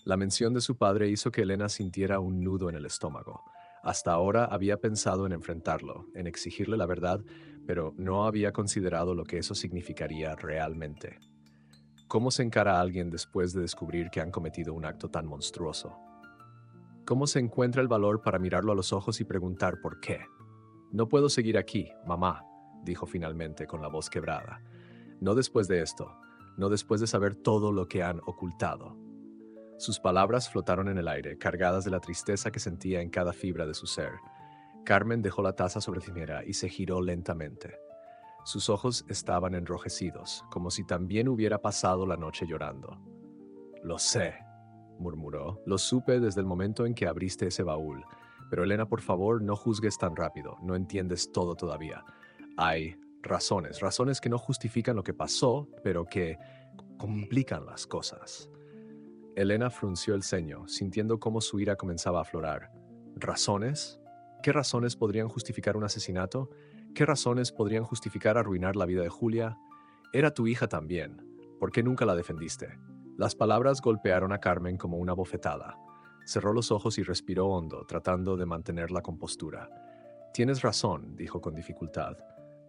La mención de su padre hizo que Elena sintiera un nudo en el estómago. Hasta ahora había pensado en enfrentarlo, en exigirle la verdad, pero no había considerado lo que eso significaría realmente. ¿Cómo se encara a alguien después de descubrir que han cometido un acto tan monstruoso? ¿Cómo se encuentra el valor para mirarlo a los ojos y preguntar por qué? «No puedo seguir aquí, mamá», dijo finalmente con la voz quebrada. «No después de esto, no después de saber todo lo que han ocultado». Sus palabras flotaron en el aire, cargadas de la tristeza que sentía en cada fibra de su ser. Carmen dejó la taza sobre la encimera y se giró lentamente. Sus ojos estaban enrojecidos, como si también hubiera pasado la noche llorando. «Lo sé», murmuró. «Lo supe desde el momento en que abriste ese baúl. Pero Elena, por favor, no juzgues tan rápido. No entiendes todo todavía. Hay razones que no justifican lo que pasó, pero que complican las cosas». Elena frunció el ceño, sintiendo cómo su ira comenzaba a aflorar. ¿Razones? ¿Qué razones podrían justificar un asesinato? ¿Qué razones podrían justificar arruinar la vida de Julia? Era tu hija también. ¿Por qué nunca la defendiste? Las palabras golpearon a Carmen como una bofetada. Cerró los ojos y respiró hondo, tratando de mantener la compostura. «Tienes razón», dijo con dificultad.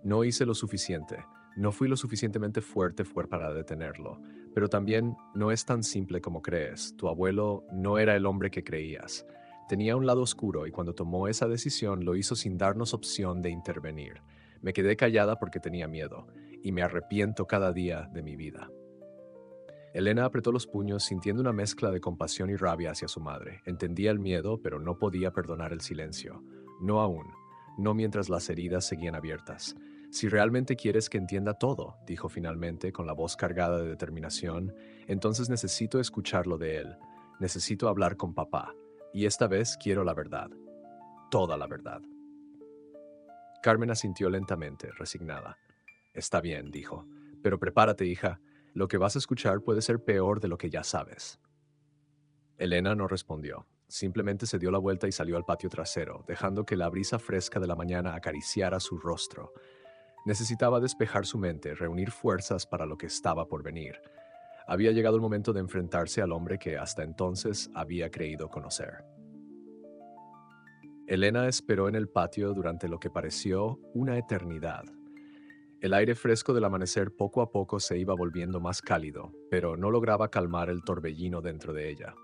«No hice lo suficiente. No fui lo suficientemente fuerte para detenerlo. Pero también no es tan simple como crees. Tu abuelo no era el hombre que creías. Tenía un lado oscuro y cuando tomó esa decisión lo hizo sin darnos opción de intervenir. Me quedé callada porque tenía miedo, y me arrepiento cada día de mi vida». Elena apretó los puños sintiendo una mezcla de compasión y rabia hacia su madre. Entendía el miedo, pero no podía perdonar el silencio. No aún. No mientras las heridas seguían abiertas. «Si realmente quieres que entienda todo», dijo finalmente con la voz cargada de determinación, «entonces necesito escucharlo de él. Necesito hablar con papá. Y esta vez quiero la verdad. Toda la verdad». Carmen asintió lentamente, resignada. «Está bien», dijo. «Pero prepárate, hija. Lo que vas a escuchar puede ser peor de lo que ya sabes». Elena no respondió. Simplemente se dio la vuelta y salió al patio trasero, dejando que la brisa fresca de la mañana acariciara su rostro. Necesitaba despejar su mente, reunir fuerzas para lo que estaba por venir. Había llegado el momento de enfrentarse al hombre que hasta entonces había creído conocer. Elena esperó en el patio durante lo que pareció una eternidad. El aire fresco del amanecer poco a poco se iba volviendo más cálido, pero no lograba calmar el torbellino dentro de ella.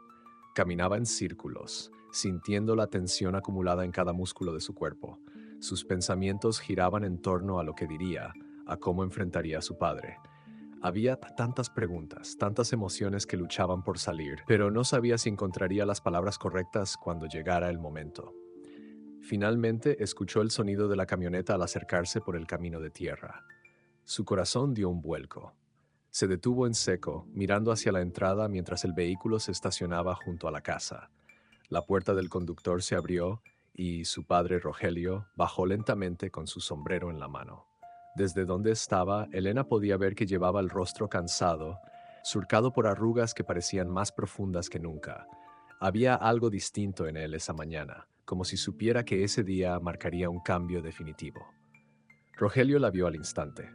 Caminaba en círculos, sintiendo la tensión acumulada en cada músculo de su cuerpo. Sus pensamientos giraban en torno a lo que diría, a cómo enfrentaría a su padre. Había tantas preguntas, tantas emociones que luchaban por salir, pero no sabía si encontraría las palabras correctas cuando llegara el momento. Finalmente escuchó el sonido de la camioneta al acercarse por el camino de tierra. Su corazón dio un vuelco. Se detuvo en seco, mirando hacia la entrada mientras el vehículo se estacionaba junto a la casa. La puerta del conductor se abrió y su padre Rogelio bajó lentamente con su sombrero en la mano. Desde donde estaba, Elena podía ver que llevaba el rostro cansado, surcado por arrugas que parecían más profundas que nunca. Había algo distinto en él esa mañana, como si supiera que ese día marcaría un cambio definitivo. Rogelio la vio al instante.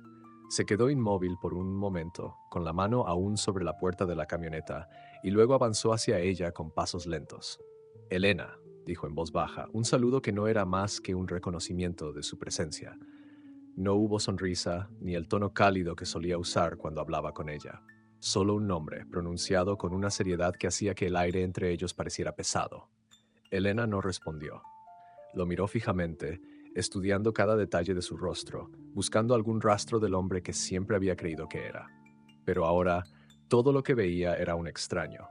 Se quedó inmóvil por un momento, con la mano aún sobre la puerta de la camioneta, y luego avanzó hacia ella con pasos lentos. «Elena», dijo en voz baja, un saludo que no era más que un reconocimiento de su presencia. No hubo sonrisa, ni el tono cálido que solía usar cuando hablaba con ella. Solo un nombre, pronunciado con una seriedad que hacía que el aire entre ellos pareciera pesado. Elena no respondió. Lo miró fijamente, estudiando cada detalle de su rostro, buscando algún rastro del hombre que siempre había creído que era. Pero ahora, todo lo que veía era un extraño.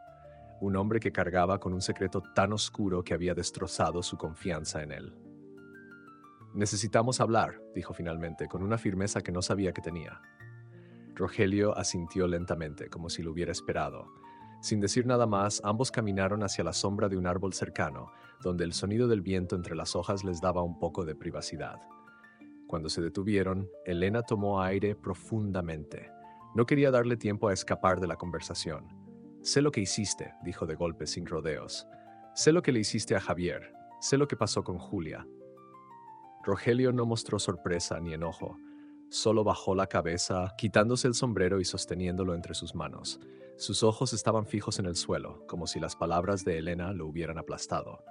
Un hombre que cargaba con un secreto tan oscuro que había destrozado su confianza en él. «Necesitamos hablar», dijo finalmente, con una firmeza que no sabía que tenía. Rogelio asintió lentamente, como si lo hubiera esperado. Sin decir nada más, ambos caminaron hacia la sombra de un árbol cercano, donde el sonido del viento entre las hojas les daba un poco de privacidad. Cuando se detuvieron, Elena tomó aire profundamente. No quería darle tiempo a escapar de la conversación. «Sé lo que hiciste», dijo de golpe sin rodeos. «Sé lo que le hiciste a Javier. Sé lo que pasó con Julia». Rogelio no mostró sorpresa ni enojo. Solo bajó la cabeza, quitándose el sombrero y sosteniéndolo entre sus manos. Sus ojos estaban fijos en el suelo, como si las palabras de Elena lo hubieran aplastado.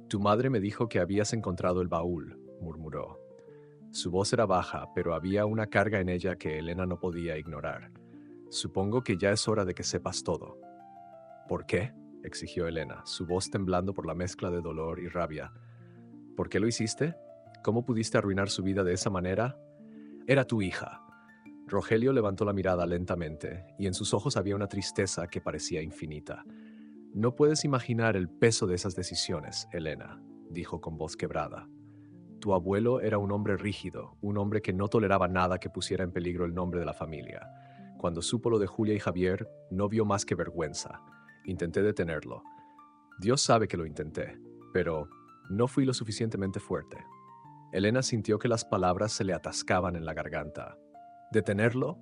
«Tu madre me dijo que habías encontrado el baúl», murmuró. Su voz era baja, pero había una carga en ella que Elena no podía ignorar. «Supongo que ya es hora de que sepas todo». «¿Por qué?», exigió Elena, su voz temblando por la mezcla de dolor y rabia. «¿Por qué lo hiciste? ¿Cómo pudiste arruinar su vida de esa manera? Era tu hija». Rogelio levantó la mirada lentamente, y en sus ojos había una tristeza que parecía infinita. «No puedes imaginar el peso de esas decisiones, Elena», dijo con voz quebrada. «Tu abuelo era un hombre rígido, un hombre que no toleraba nada que pusiera en peligro el nombre de la familia. Cuando supo lo de Julia y Javier, no vio más que vergüenza. Intenté detenerlo. Dios sabe que lo intenté, pero no fui lo suficientemente fuerte». Elena sintió que las palabras se le atascaban en la garganta. «¿Detenerlo?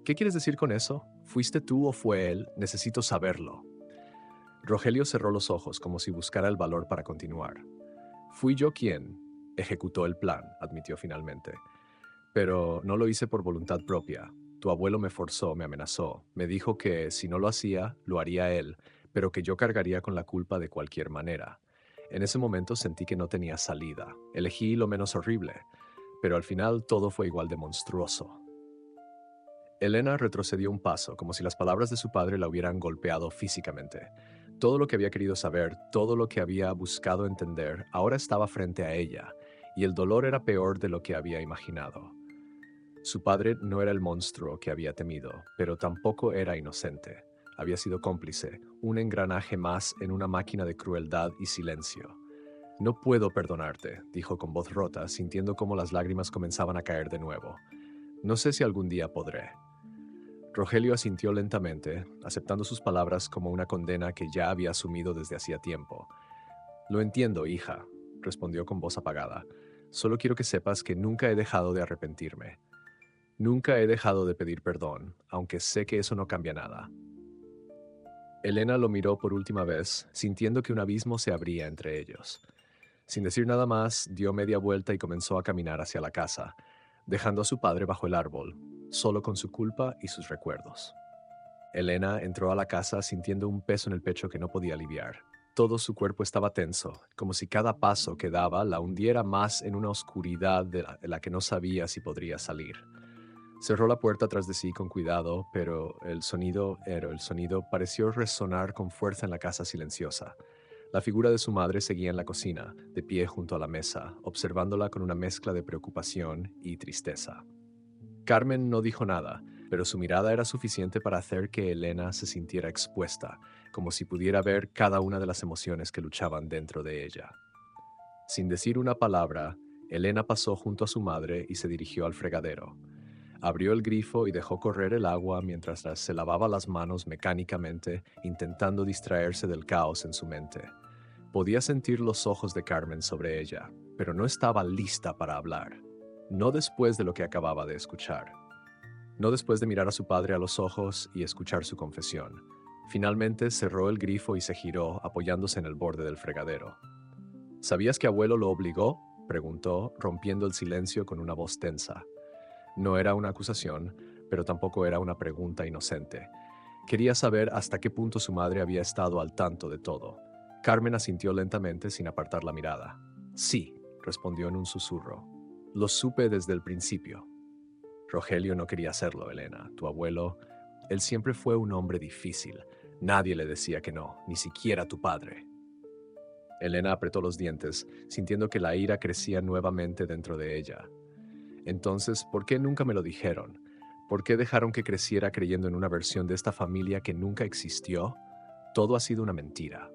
¿Qué quieres decir con eso? ¿Fuiste tú o fue él? Necesito saberlo». Rogelio cerró los ojos como si buscara el valor para continuar. «Fui yo quien ejecutó el plan», admitió finalmente. «Pero no lo hice por voluntad propia. Tu abuelo me forzó, me amenazó. Me dijo que si no lo hacía, lo haría él, pero que yo cargaría con la culpa de cualquier manera. En ese momento sentí que no tenía salida. Elegí lo menos horrible, pero al final todo fue igual de monstruoso». Elena retrocedió un paso, como si las palabras de su padre la hubieran golpeado físicamente. Todo lo que había querido saber, todo lo que había buscado entender, ahora estaba frente a ella, y el dolor era peor de lo que había imaginado. Su padre no era el monstruo que había temido, pero tampoco era inocente. Había sido cómplice, un engranaje más en una máquina de crueldad y silencio. «No puedo perdonarte», dijo con voz rota, sintiendo cómo las lágrimas comenzaban a caer de nuevo. «No sé si algún día podré». Rogelio asintió lentamente, aceptando sus palabras como una condena que ya había asumido desde hacía tiempo. «Lo entiendo, hija», respondió con voz apagada. «Solo quiero que sepas que nunca he dejado de arrepentirme. Nunca he dejado de pedir perdón, aunque sé que eso no cambia nada». Elena lo miró por última vez, sintiendo que un abismo se abría entre ellos. Sin decir nada más, dio media vuelta y comenzó a caminar hacia la casa, dejando a su padre bajo el árbol, solo con su culpa y sus recuerdos. Elena entró a la casa sintiendo un peso en el pecho que no podía aliviar. Todo su cuerpo estaba tenso, como si cada paso que daba la hundiera más en una oscuridad de la que no sabía si podría salir. Cerró la puerta tras de sí con cuidado, pero el sonido pareció resonar con fuerza en la casa silenciosa. La figura de su madre seguía en la cocina, de pie junto a la mesa, observándola con una mezcla de preocupación y tristeza. Carmen no dijo nada, pero su mirada era suficiente para hacer que Elena se sintiera expuesta, como si pudiera ver cada una de las emociones que luchaban dentro de ella. Sin decir una palabra, Elena pasó junto a su madre y se dirigió al fregadero. Abrió el grifo y dejó correr el agua mientras se lavaba las manos mecánicamente, intentando distraerse del caos en su mente. Podía sentir los ojos de Carmen sobre ella, pero no estaba lista para hablar. No después de lo que acababa de escuchar. No después de mirar a su padre a los ojos y escuchar su confesión. Finalmente cerró el grifo y se giró, apoyándose en el borde del fregadero. ¿Sabías que abuelo lo obligó?, preguntó, rompiendo el silencio con una voz tensa. No era una acusación, pero tampoco era una pregunta inocente. Quería saber hasta qué punto su madre había estado al tanto de todo. Carmen asintió lentamente sin apartar la mirada. Sí, respondió en un susurro. Lo supe desde el principio. Rogelio no quería hacerlo, Elena. Tu abuelo, él siempre fue un hombre difícil. Nadie le decía que no, ni siquiera tu padre. Elena apretó los dientes, sintiendo que la ira crecía nuevamente dentro de ella. Entonces, ¿por qué nunca me lo dijeron? ¿Por qué dejaron que creciera creyendo en una versión de esta familia que nunca existió? Todo ha sido una mentira.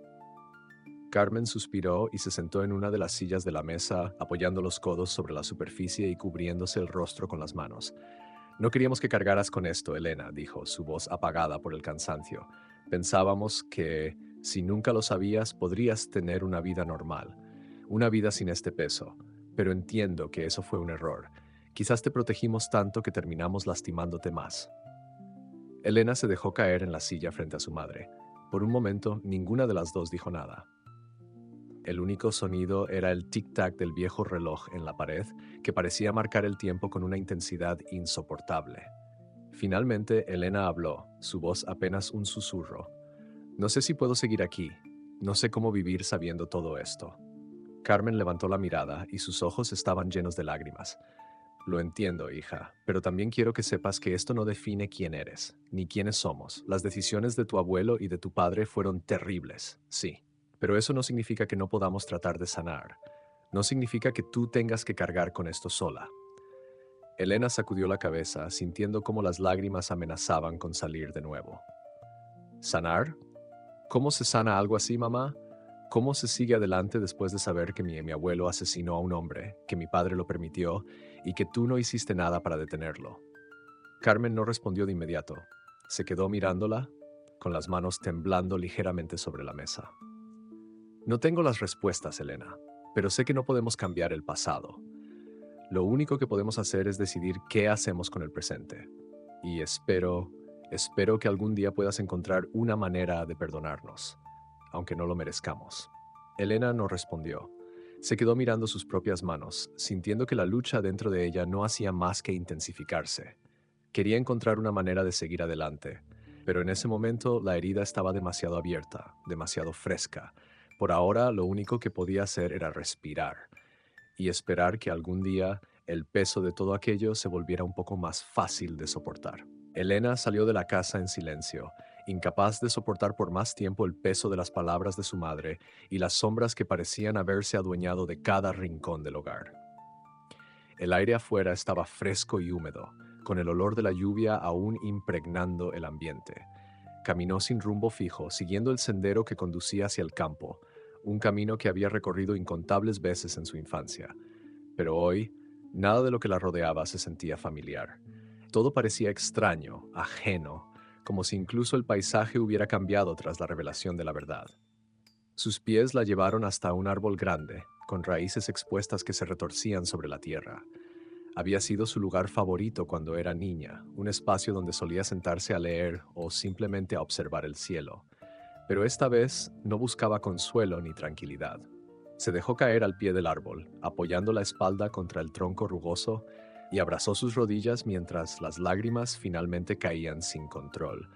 Carmen suspiró y se sentó en una de las sillas de la mesa, apoyando los codos sobre la superficie y cubriéndose el rostro con las manos. No queríamos que cargaras con esto, Elena, dijo, su voz apagada por el cansancio. Pensábamos que, si nunca lo sabías, podrías tener una vida normal, una vida sin este peso. Pero entiendo que eso fue un error. Quizás te protegimos tanto que terminamos lastimándote más. Elena se dejó caer en la silla frente a su madre. Por un momento, ninguna de las dos dijo nada. El único sonido era el tic-tac del viejo reloj en la pared, que parecía marcar el tiempo con una intensidad insoportable. Finalmente, Elena habló, su voz apenas un susurro. No sé si puedo seguir aquí. No sé cómo vivir sabiendo todo esto. Carmen levantó la mirada y sus ojos estaban llenos de lágrimas. Lo entiendo, hija, pero también quiero que sepas que esto no define quién eres, ni quiénes somos. Las decisiones de tu abuelo y de tu padre fueron terribles, sí, pero eso no significa que no podamos tratar de sanar. No significa que tú tengas que cargar con esto sola. Elena sacudió la cabeza, sintiendo cómo las lágrimas amenazaban con salir de nuevo. ¿Sanar? ¿Cómo se sana algo así, mamá? ¿Cómo se sigue adelante después de saber que mi abuelo asesinó a un hombre, que mi padre lo permitió y que tú no hiciste nada para detenerlo? Carmen no respondió de inmediato. Se quedó mirándola, con las manos temblando ligeramente sobre la mesa. No tengo las respuestas, Elena, pero sé que no podemos cambiar el pasado. Lo único que podemos hacer es decidir qué hacemos con el presente. Y espero que algún día puedas encontrar una manera de perdonarnos, aunque no lo merezcamos. Elena no respondió. Se quedó mirando sus propias manos, sintiendo que la lucha dentro de ella no hacía más que intensificarse. Quería encontrar una manera de seguir adelante, pero en ese momento la herida estaba demasiado abierta, demasiado fresca. Por ahora lo único que podía hacer era respirar y esperar que algún día el peso de todo aquello se volviera un poco más fácil de soportar. Elena salió de la casa en silencio, incapaz de soportar por más tiempo el peso de las palabras de su madre y las sombras que parecían haberse adueñado de cada rincón del hogar. El aire afuera estaba fresco y húmedo, con el olor de la lluvia aún impregnando el ambiente. Caminó sin rumbo fijo, siguiendo el sendero que conducía hacia el campo, un camino que había recorrido incontables veces en su infancia. Pero hoy, nada de lo que la rodeaba se sentía familiar. Todo parecía extraño, ajeno, como si incluso el paisaje hubiera cambiado tras la revelación de la verdad. Sus pies la llevaron hasta un árbol grande, con raíces expuestas que se retorcían sobre la tierra. Había sido su lugar favorito cuando era niña, un espacio donde solía sentarse a leer o simplemente a observar el cielo. Pero esta vez no buscaba consuelo ni tranquilidad. Se dejó caer al pie del árbol, apoyando la espalda contra el tronco rugoso, y abrazó sus rodillas mientras las lágrimas finalmente caían sin control.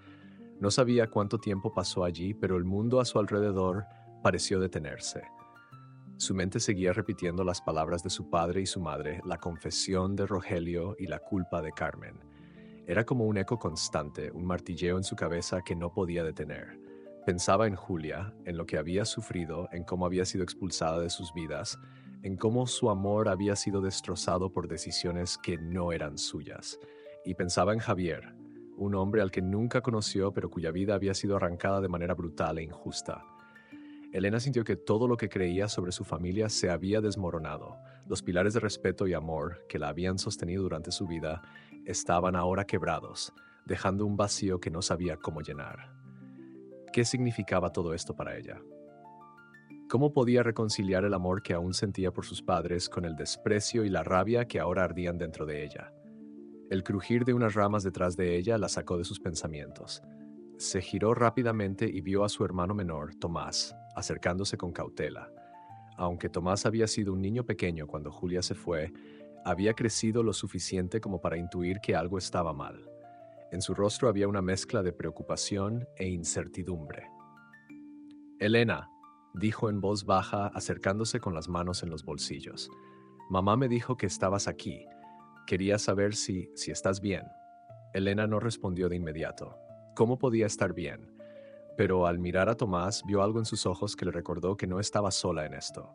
No sabía cuánto tiempo pasó allí, pero el mundo a su alrededor pareció detenerse. Su mente seguía repitiendo las palabras de su padre y su madre, la confesión de Rogelio y la culpa de Carmen. Era como un eco constante, un martilleo en su cabeza que no podía detener. Pensaba en Julia, en lo que había sufrido, en cómo había sido expulsada de sus vidas, en cómo su amor había sido destrozado por decisiones que no eran suyas. Y pensaba en Javier, un hombre al que nunca conoció pero cuya vida había sido arrancada de manera brutal e injusta. Elena sintió que todo lo que creía sobre su familia se había desmoronado. Los pilares de respeto y amor que la habían sostenido durante su vida estaban ahora quebrados, dejando un vacío que no sabía cómo llenar. ¿Qué significaba todo esto para ella? ¿Cómo podía reconciliar el amor que aún sentía por sus padres con el desprecio y la rabia que ahora ardían dentro de ella? El crujir de unas ramas detrás de ella la sacó de sus pensamientos. Se giró rápidamente y vio a su hermano menor, Tomás, acercándose con cautela. Aunque Tomás había sido un niño pequeño cuando Julia se fue, había crecido lo suficiente como para intuir que algo estaba mal. En su rostro había una mezcla de preocupación e incertidumbre. «Elena», dijo en voz baja, acercándose con las manos en los bolsillos. «Mamá me dijo que estabas aquí. Quería saber si estás bien». Elena no respondió de inmediato. ¿Cómo podía estar bien? Pero al mirar a Tomás vio algo en sus ojos que le recordó que no estaba sola en esto.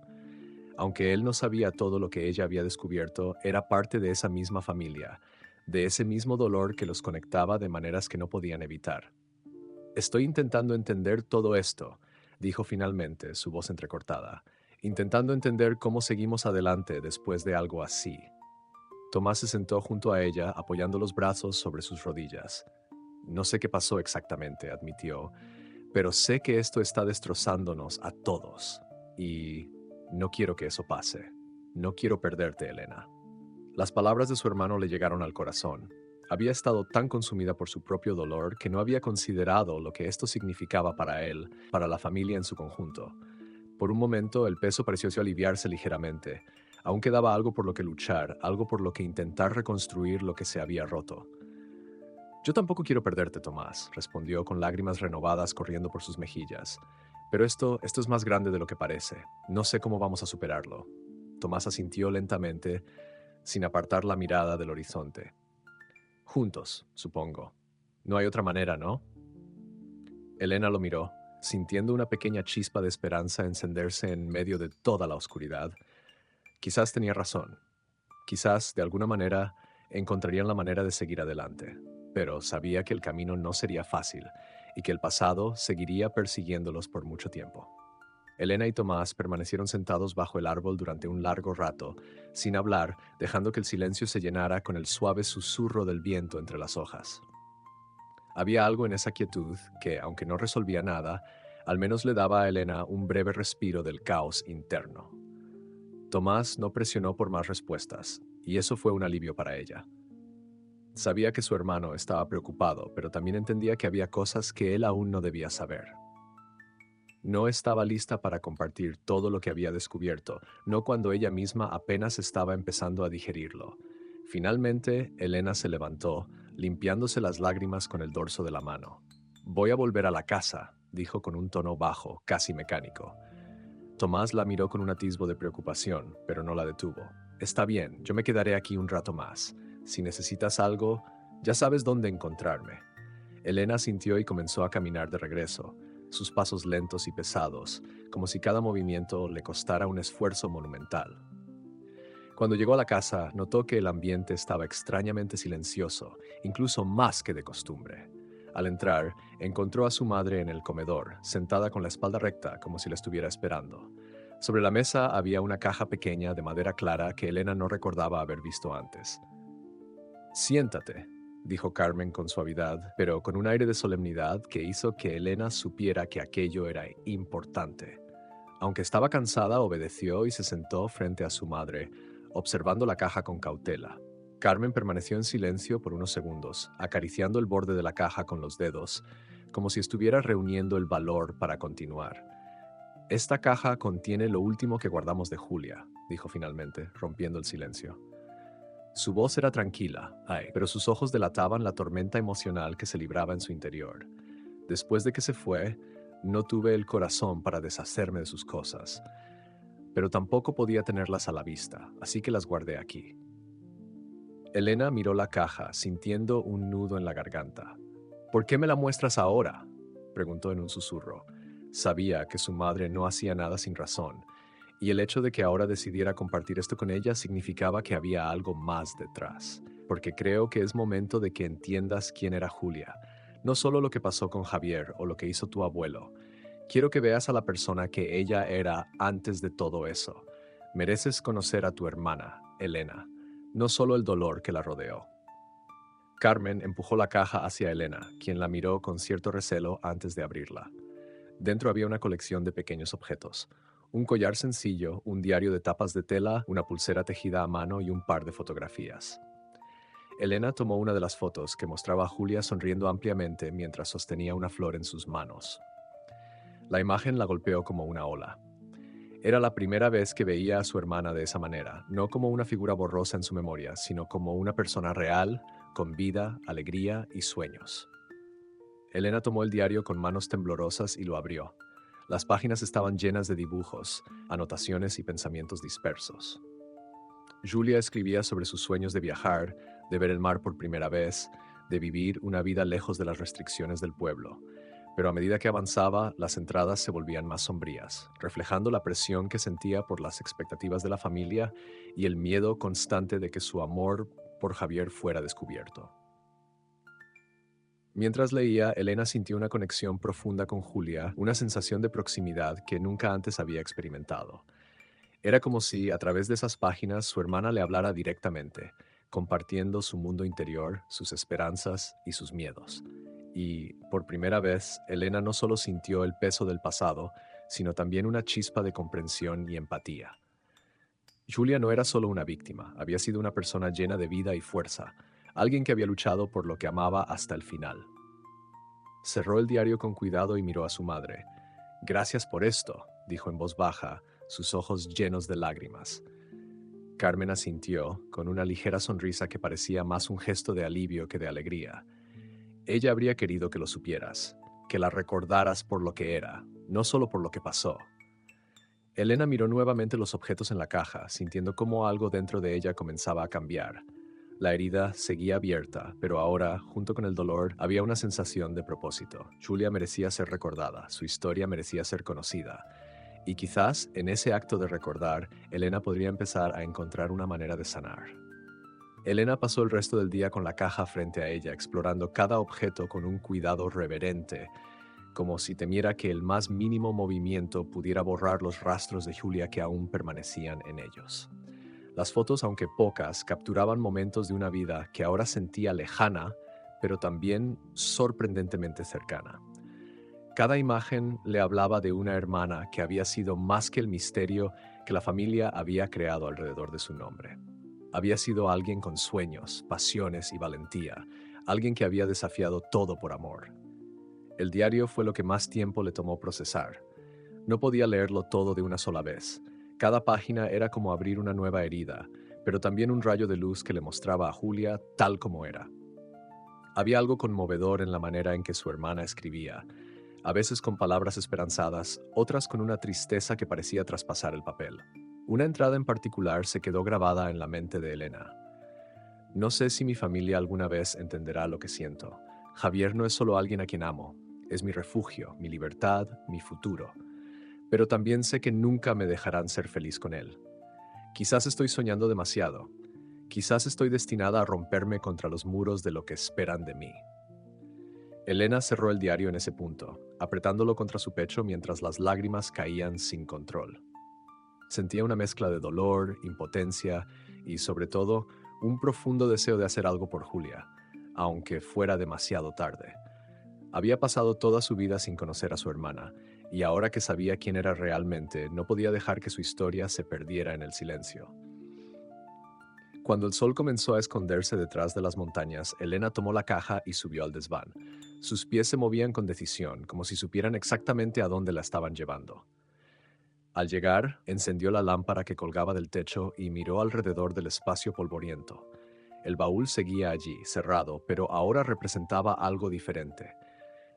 Aunque él no sabía todo lo que ella había descubierto, era parte de esa misma familia, de ese mismo dolor que los conectaba de maneras que no podían evitar. «Estoy intentando entender todo esto», dijo finalmente, su voz entrecortada, «intentando entender cómo seguimos adelante después de algo así». Tomás se sentó junto a ella, apoyando los brazos sobre sus rodillas. «No sé qué pasó exactamente», admitió, «pero sé que esto está destrozándonos a todos. Y no quiero que eso pase. No quiero perderte, Elena». Las palabras de su hermano le llegaron al corazón. Había estado tan consumida por su propio dolor que no había considerado lo que esto significaba para él, para la familia en su conjunto. Por un momento el peso pareció aliviarse ligeramente. Aún quedaba algo por lo que luchar, algo por lo que intentar reconstruir lo que se había roto. «Yo tampoco quiero perderte, Tomás», respondió con lágrimas renovadas corriendo por sus mejillas. «Pero esto es más grande de lo que parece. No sé cómo vamos a superarlo». Tomás asintió lentamente, sin apartar la mirada del horizonte. «Juntos, supongo. No hay otra manera, ¿no?» Elena lo miró, sintiendo una pequeña chispa de esperanza encenderse en medio de toda la oscuridad. Quizás tenía razón. Quizás, de alguna manera, encontrarían la manera de seguir adelante. Pero sabía que el camino no sería fácil y que el pasado seguiría persiguiéndolos por mucho tiempo. Elena y Tomás permanecieron sentados bajo el árbol durante un largo rato, sin hablar, dejando que el silencio se llenara con el suave susurro del viento entre las hojas. Había algo en esa quietud que, aunque no resolvía nada, al menos le daba a Elena un breve respiro del caos interno. Tomás no presionó por más respuestas, y eso fue un alivio para ella. Sabía que su hermano estaba preocupado, pero también entendía que había cosas que él aún no debía saber. No estaba lista para compartir todo lo que había descubierto, no cuando ella misma apenas estaba empezando a digerirlo. Finalmente, Elena se levantó, limpiándose las lágrimas con el dorso de la mano. «Voy a volver a la casa», dijo con un tono bajo, casi mecánico. Tomás la miró con un atisbo de preocupación, pero no la detuvo. «Está bien, yo me quedaré aquí un rato más. Si necesitas algo, ya sabes dónde encontrarme». Elena asintió y comenzó a caminar de regreso, sus pasos lentos y pesados, como si cada movimiento le costara un esfuerzo monumental. Cuando llegó a la casa, notó que el ambiente estaba extrañamente silencioso, incluso más que de costumbre. Al entrar, encontró a su madre en el comedor, sentada con la espalda recta, como si la estuviera esperando. Sobre la mesa había una caja pequeña de madera clara que Elena no recordaba haber visto antes. «Siéntate», dijo Carmen con suavidad, pero con un aire de solemnidad que hizo que Elena supiera que aquello era importante. Aunque estaba cansada, obedeció y se sentó frente a su madre, observando la caja con cautela. Carmen permaneció en silencio por unos segundos, acariciando el borde de la caja con los dedos, como si estuviera reuniendo el valor para continuar. «Esta caja contiene lo último que guardamos de Julia», dijo finalmente, rompiendo el silencio. Su voz era tranquila, pero sus ojos delataban la tormenta emocional que se libraba en su interior. «Después de que se fue, no tuve el corazón para deshacerme de sus cosas, pero tampoco podía tenerlas a la vista, así que las guardé aquí». Elena miró la caja, sintiendo un nudo en la garganta. «¿Por qué me la muestras ahora?», preguntó en un susurro. Sabía que su madre no hacía nada sin razón, y el hecho de que ahora decidiera compartir esto con ella significaba que había algo más detrás. porque creo que es momento de que entiendas quién era Julia, no solo lo que pasó con Javier o lo que hizo tu abuelo. Quiero que veas a la persona que ella era antes de todo eso. Mereces conocer a tu hermana, Elena, no solo el dolor que la rodeó. Carmen empujó la caja hacia Elena, quien la miró con cierto recelo antes de abrirla. Dentro había una colección de pequeños objetos. Un collar sencillo, un diario de tapas de tela, una pulsera tejida a mano y un par de fotografías. Elena tomó una de las fotos que mostraba a Julia sonriendo ampliamente mientras sostenía una flor en sus manos. La imagen la golpeó como una ola. Era la primera vez que veía a su hermana de esa manera, no como una figura borrosa en su memoria, sino como una persona real, con vida, alegría y sueños. Elena tomó el diario con manos temblorosas y lo abrió. Las páginas estaban llenas de dibujos, anotaciones y pensamientos dispersos. Julia escribía sobre sus sueños de viajar, de ver el mar por primera vez, de vivir una vida lejos de las restricciones del pueblo. Pero a medida que avanzaba, las entradas se volvían más sombrías, reflejando la presión que sentía por las expectativas de la familia y el miedo constante de que su amor por Javier fuera descubierto. Mientras leía, Elena sintió una conexión profunda con Julia, una sensación de proximidad que nunca antes había experimentado. Era como si, a través de esas páginas, su hermana le hablara directamente, compartiendo su mundo interior, sus esperanzas y sus miedos. Y, por primera vez, Elena no solo sintió el peso del pasado, sino también una chispa de comprensión y empatía. Julia no era solo una víctima, había sido una persona llena de vida y fuerza, alguien que había luchado por lo que amaba hasta el final. Cerró el diario con cuidado y miró a su madre. «Gracias por esto», dijo en voz baja, sus ojos llenos de lágrimas. Carmen asintió, con una ligera sonrisa que parecía más un gesto de alivio que de alegría. Ella habría querido que lo supieras, que la recordaras por lo que era, no solo por lo que pasó. Elena miró nuevamente los objetos en la caja, sintiendo cómo algo dentro de ella comenzaba a cambiar. La herida seguía abierta, pero ahora, junto con el dolor, había una sensación de propósito. Julia merecía ser recordada, su historia merecía ser conocida. Y quizás, en ese acto de recordar, Elena podría empezar a encontrar una manera de sanar. Elena pasó el resto del día con la caja frente a ella, explorando cada objeto con un cuidado reverente, como si temiera que el más mínimo movimiento pudiera borrar los rastros de Julia que aún permanecían en ellos. Las fotos, aunque pocas, capturaban momentos de una vida que ahora sentía lejana, pero también sorprendentemente cercana. Cada imagen le hablaba de una hermana que había sido más que el misterio que la familia había creado alrededor de su nombre. Había sido alguien con sueños, pasiones y valentía, alguien que había desafiado todo por amor. El diario fue lo que más tiempo le tomó procesar. No podía leerlo todo de una sola vez. Cada página era como abrir una nueva herida, pero también un rayo de luz que le mostraba a Julia tal como era. Había algo conmovedor en la manera en que su hermana escribía, a veces con palabras esperanzadas, otras con una tristeza que parecía traspasar el papel. Una entrada en particular se quedó grabada en la mente de Elena. «No sé si mi familia alguna vez entenderá lo que siento. Javier no es solo alguien a quien amo, es mi refugio, mi libertad, mi futuro. Pero también sé que nunca me dejarán ser feliz con él. Quizás estoy soñando demasiado. Quizás estoy destinada a romperme contra los muros de lo que esperan de mí». Elena cerró el diario en ese punto, apretándolo contra su pecho mientras las lágrimas caían sin control. Sentía una mezcla de dolor, impotencia y, sobre todo, un profundo deseo de hacer algo por Julia, aunque fuera demasiado tarde. Había pasado toda su vida sin conocer a su hermana, y ahora que sabía quién era realmente, no podía dejar que su historia se perdiera en el silencio. Cuando el sol comenzó a esconderse detrás de las montañas, Elena tomó la caja y subió al desván. Sus pies se movían con decisión, como si supieran exactamente a dónde la estaban llevando. Al llegar, encendió la lámpara que colgaba del techo y miró alrededor del espacio polvoriento. El baúl seguía allí, cerrado, pero ahora representaba algo diferente.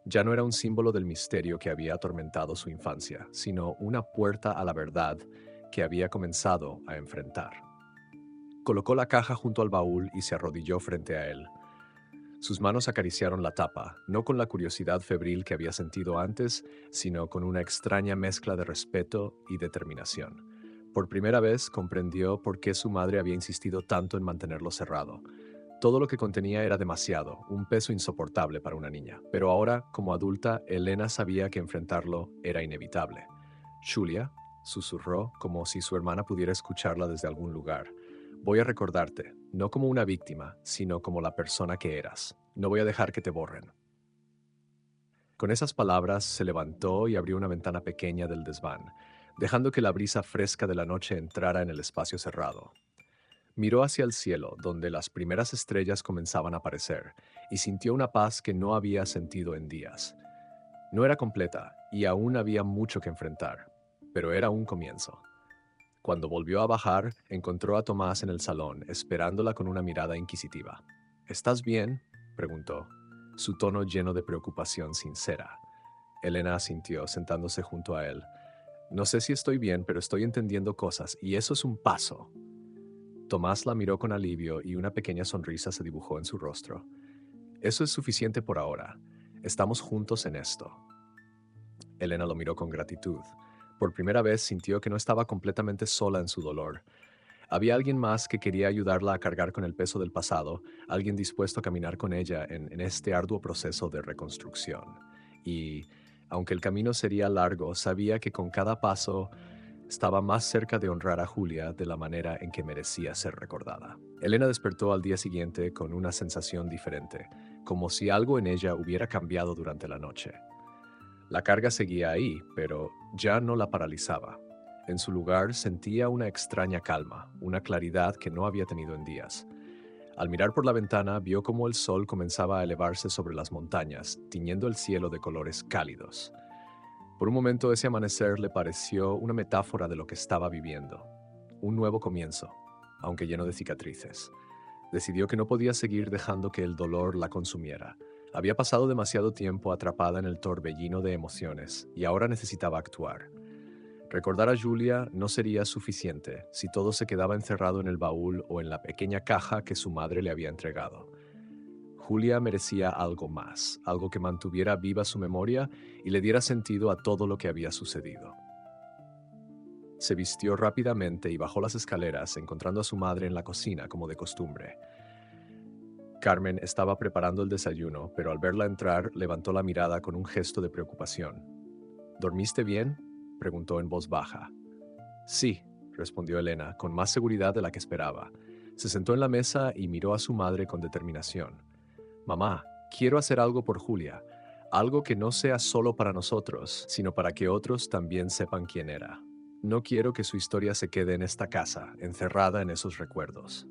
Ya no era un símbolo del misterio que había atormentado su infancia, sino una puerta a la verdad que había comenzado a enfrentar. Colocó la caja junto al baúl y se arrodilló frente a él. Sus manos acariciaron la tapa, no con la curiosidad febril que había sentido antes, sino con una extraña mezcla de respeto y determinación. Por primera vez comprendió por qué su madre había insistido tanto en mantenerlo cerrado. Todo lo que contenía era demasiado, un peso insoportable para una niña. Pero ahora, como adulta, Elena sabía que enfrentarlo era inevitable. Julia, susurró, como si su hermana pudiera escucharla desde algún lugar. Voy a recordarte, no como una víctima, sino como la persona que eras. No voy a dejar que te borren. Con esas palabras se levantó y abrió una ventana pequeña del desván, dejando que la brisa fresca de la noche entrara en el espacio cerrado. Miró hacia el cielo, donde las primeras estrellas comenzaban a aparecer, y sintió una paz que no había sentido en días. No era completa, y aún había mucho que enfrentar, pero era un comienzo. Cuando volvió a bajar, encontró a Tomás en el salón, esperándola con una mirada inquisitiva. ¿Estás bien?, preguntó, su tono lleno de preocupación sincera. Elena asintió, sentándose junto a él. No sé si estoy bien, pero estoy entendiendo cosas, y eso es un paso. Tomás la miró con alivio y una pequeña sonrisa se dibujó en su rostro. Eso es suficiente por ahora. Estamos juntos en esto. Elena lo miró con gratitud. Por primera vez sintió que no estaba completamente sola en su dolor. Había alguien más que quería ayudarla a cargar con el peso del pasado, alguien dispuesto a caminar con ella en este arduo proceso de reconstrucción. Y, aunque el camino sería largo, sabía que con cada paso estaba más cerca de honrar a Julia de la manera en que merecía ser recordada. Elena despertó al día siguiente con una sensación diferente, como si algo en ella hubiera cambiado durante la noche. La carga seguía ahí, pero ya no la paralizaba. En su lugar sentía una extraña calma, una claridad que no había tenido en días. Al mirar por la ventana, vio cómo el sol comenzaba a elevarse sobre las montañas, tiñendo el cielo de colores cálidos. Por un momento ese amanecer le pareció una metáfora de lo que estaba viviendo. Un nuevo comienzo, aunque lleno de cicatrices. Decidió que no podía seguir dejando que el dolor la consumiera. Había pasado demasiado tiempo atrapada en el torbellino de emociones y ahora necesitaba actuar. Recordar a Julia no sería suficiente si todo se quedaba encerrado en el baúl o en la pequeña caja que su madre le había entregado. Julia merecía algo más, algo que mantuviera viva su memoria y le diera sentido a todo lo que había sucedido. Se vistió rápidamente y bajó las escaleras, encontrando a su madre en la cocina como de costumbre. Carmen estaba preparando el desayuno, pero al verla entrar levantó la mirada con un gesto de preocupación. ¿Dormiste bien?, preguntó en voz baja. Sí, respondió Elena, con más seguridad de la que esperaba. Se sentó en la mesa y miró a su madre con determinación. Mamá, quiero hacer algo por Julia, algo que no sea solo para nosotros, sino para que otros también sepan quién era. No quiero que su historia se quede en esta casa, encerrada en esos recuerdos.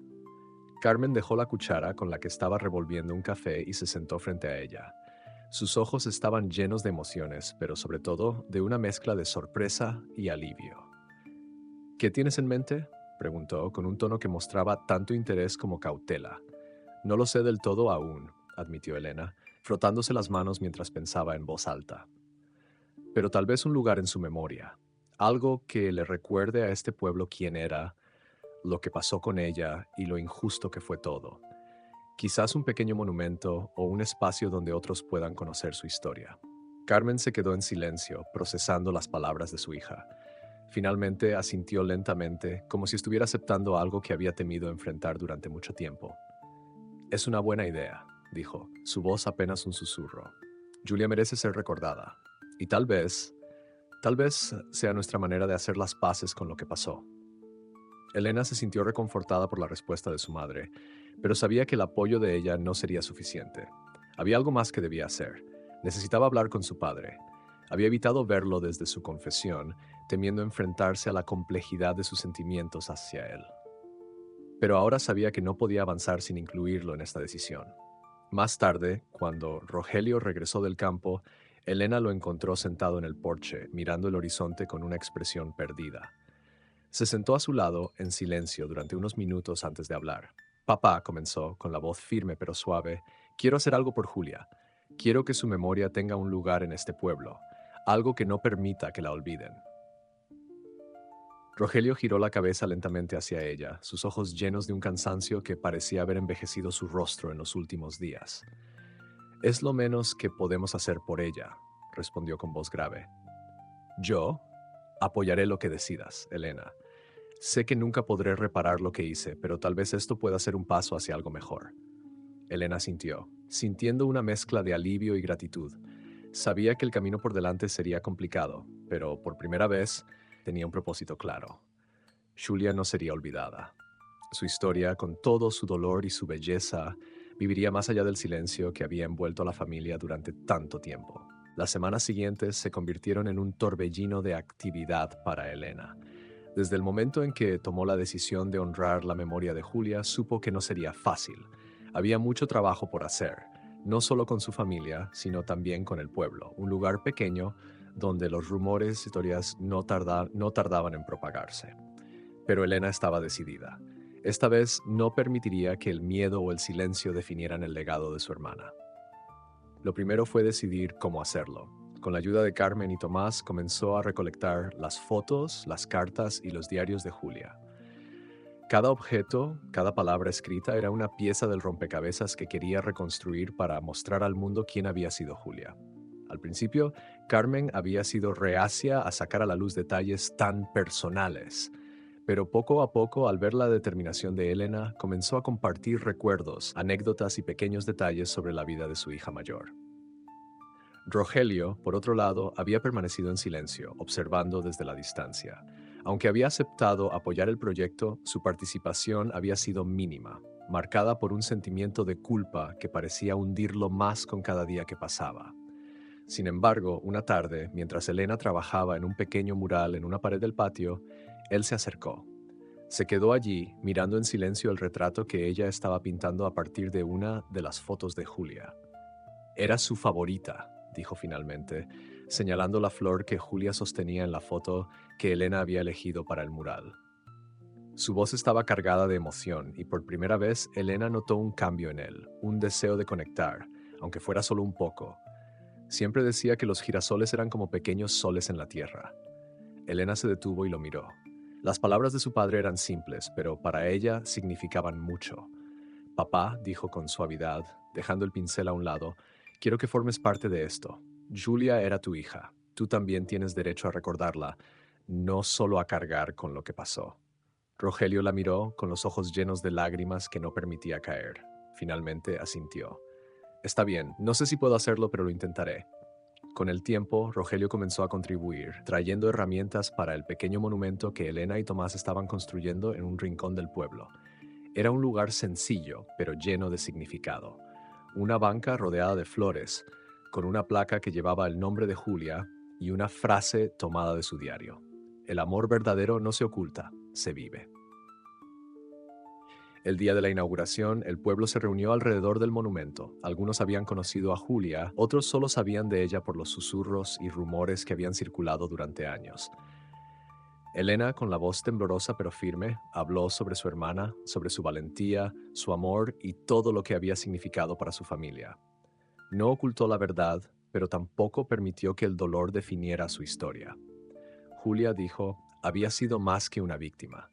Carmen dejó la cuchara con la que estaba revolviendo un café y se sentó frente a ella. Sus ojos estaban llenos de emociones, pero sobre todo de una mezcla de sorpresa y alivio. ¿Qué tienes en mente?, preguntó con un tono que mostraba tanto interés como cautela. No lo sé del todo aún, admitió Elena, frotándose las manos mientras pensaba en voz alta. Pero tal vez un lugar en su memoria, algo que le recuerde a este pueblo quién era, lo que pasó con ella y lo injusto que fue todo. Quizás un pequeño monumento o un espacio donde otros puedan conocer su historia. Carmen se quedó en silencio, procesando las palabras de su hija. Finalmente asintió lentamente, como si estuviera aceptando algo que había temido enfrentar durante mucho tiempo. Es una buena idea, dijo, su voz apenas un susurro. Julia merece ser recordada. Y tal vez sea nuestra manera de hacer las paces con lo que pasó. Elena se sintió reconfortada por la respuesta de su madre, pero sabía que el apoyo de ella no sería suficiente. Había algo más que debía hacer. Necesitaba hablar con su padre. Había evitado verlo desde su confesión, temiendo enfrentarse a la complejidad de sus sentimientos hacia él. Pero ahora sabía que no podía avanzar sin incluirlo en esta decisión. Más tarde, cuando Rogelio regresó del campo, Elena lo encontró sentado en el porche, mirando el horizonte con una expresión perdida. Se sentó a su lado, en silencio, durante unos minutos antes de hablar. Papá, comenzó, con la voz firme pero suave, quiero hacer algo por Julia. Quiero que su memoria tenga un lugar en este pueblo, algo que no permita que la olviden. Rogelio giró la cabeza lentamente hacia ella, sus ojos llenos de un cansancio que parecía haber envejecido su rostro en los últimos días. Es lo menos que podemos hacer por ella, respondió con voz grave. Yo apoyaré lo que decidas, Elena. Sé que nunca podré reparar lo que hice, pero tal vez esto pueda ser un paso hacia algo mejor. Elena sintió, sintiendo una mezcla de alivio y gratitud. Sabía que el camino por delante sería complicado, pero por primera vez tenía un propósito claro. Julia no sería olvidada. Su historia, con todo su dolor y su belleza, viviría más allá del silencio que había envuelto a la familia durante tanto tiempo. Las semanas siguientes se convirtieron en un torbellino de actividad para Elena. Desde el momento en que tomó la decisión de honrar la memoria de Julia, supo que no sería fácil. Había mucho trabajo por hacer, no solo con su familia, sino también con el pueblo, un lugar pequeño donde los rumores y historias no tardaban en propagarse. Pero Elena estaba decidida. Esta vez no permitiría que el miedo o el silencio definieran el legado de su hermana. Lo primero fue decidir cómo hacerlo. Con la ayuda de Carmen y Tomás comenzó a recolectar las fotos, las cartas y los diarios de Julia. Cada objeto, cada palabra escrita era una pieza del rompecabezas que quería reconstruir para mostrar al mundo quién había sido Julia. Al principio, Carmen había sido reacia a sacar a la luz detalles tan personales, pero poco a poco, al ver la determinación de Elena, comenzó a compartir recuerdos, anécdotas y pequeños detalles sobre la vida de su hija mayor. Rogelio, por otro lado, había permanecido en silencio, observando desde la distancia. Aunque había aceptado apoyar el proyecto, su participación había sido mínima, marcada por un sentimiento de culpa que parecía hundirlo más con cada día que pasaba. Sin embargo, una tarde, mientras Elena trabajaba en un pequeño mural en una pared del patio, él se acercó. Se quedó allí, mirando en silencio el retrato que ella estaba pintando a partir de una de las fotos de Julia. Era su favorita, dijo finalmente, señalando la flor que Julia sostenía en la foto que Elena había elegido para el mural. Su voz estaba cargada de emoción y por primera vez Elena notó un cambio en él, un deseo de conectar, aunque fuera solo un poco. Siempre decía que los girasoles eran como pequeños soles en la tierra. Elena se detuvo y lo miró. Las palabras de su padre eran simples, pero para ella significaban mucho. Papá, dijo con suavidad, dejando el pincel a un lado, quiero que formes parte de esto. Julia era tu hija. Tú también tienes derecho a recordarla, no solo a cargar con lo que pasó. Rogelio la miró con los ojos llenos de lágrimas que no permitía caer. Finalmente asintió. Está bien, no sé si puedo hacerlo, pero lo intentaré. Con el tiempo, Rogelio comenzó a contribuir, trayendo herramientas para el pequeño monumento que Elena y Tomás estaban construyendo en un rincón del pueblo. Era un lugar sencillo, pero lleno de significado. Una banca rodeada de flores, con una placa que llevaba el nombre de Julia y una frase tomada de su diario. El amor verdadero no se oculta, se vive. El día de la inauguración, el pueblo se reunió alrededor del monumento. Algunos habían conocido a Julia, otros solo sabían de ella por los susurros y rumores que habían circulado durante años. Elena, con la voz temblorosa pero firme, habló sobre su hermana, sobre su valentía, su amor y todo lo que había significado para su familia. No ocultó la verdad, pero tampoco permitió que el dolor definiera su historia. Julia dijo, había sido más que una víctima.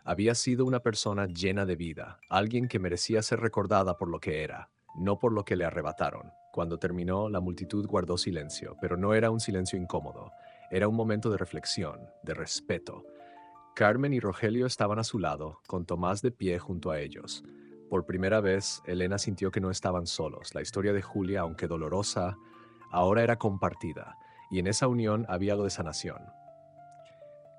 Había sido una persona llena de vida, alguien que merecía ser recordada por lo que era, no por lo que le arrebataron. Cuando terminó, la multitud guardó silencio, pero no era un silencio incómodo. Era un momento de reflexión, de respeto. Carmen y Rogelio estaban a su lado, con Tomás de pie junto a ellos. Por primera vez, Elena sintió que no estaban solos. La historia de Julia, aunque dolorosa, ahora era compartida, y en esa unión había algo de sanación.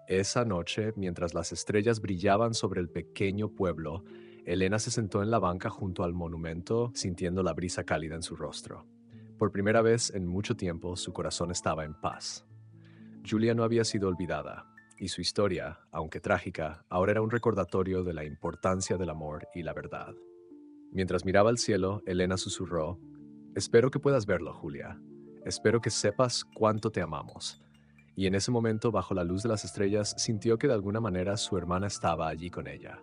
Esa noche, mientras las estrellas brillaban sobre el pequeño pueblo, Elena se sentó en la banca junto al monumento, sintiendo la brisa cálida en su rostro. Por primera vez en mucho tiempo, su corazón estaba en paz. Julia no había sido olvidada, y su historia, aunque trágica, ahora era un recordatorio de la importancia del amor y la verdad. Mientras miraba al cielo, Elena susurró, espero que puedas verlo, Julia. Espero que sepas cuánto te amamos. Y en ese momento, bajo la luz de las estrellas, sintió que de alguna manera su hermana estaba allí con ella.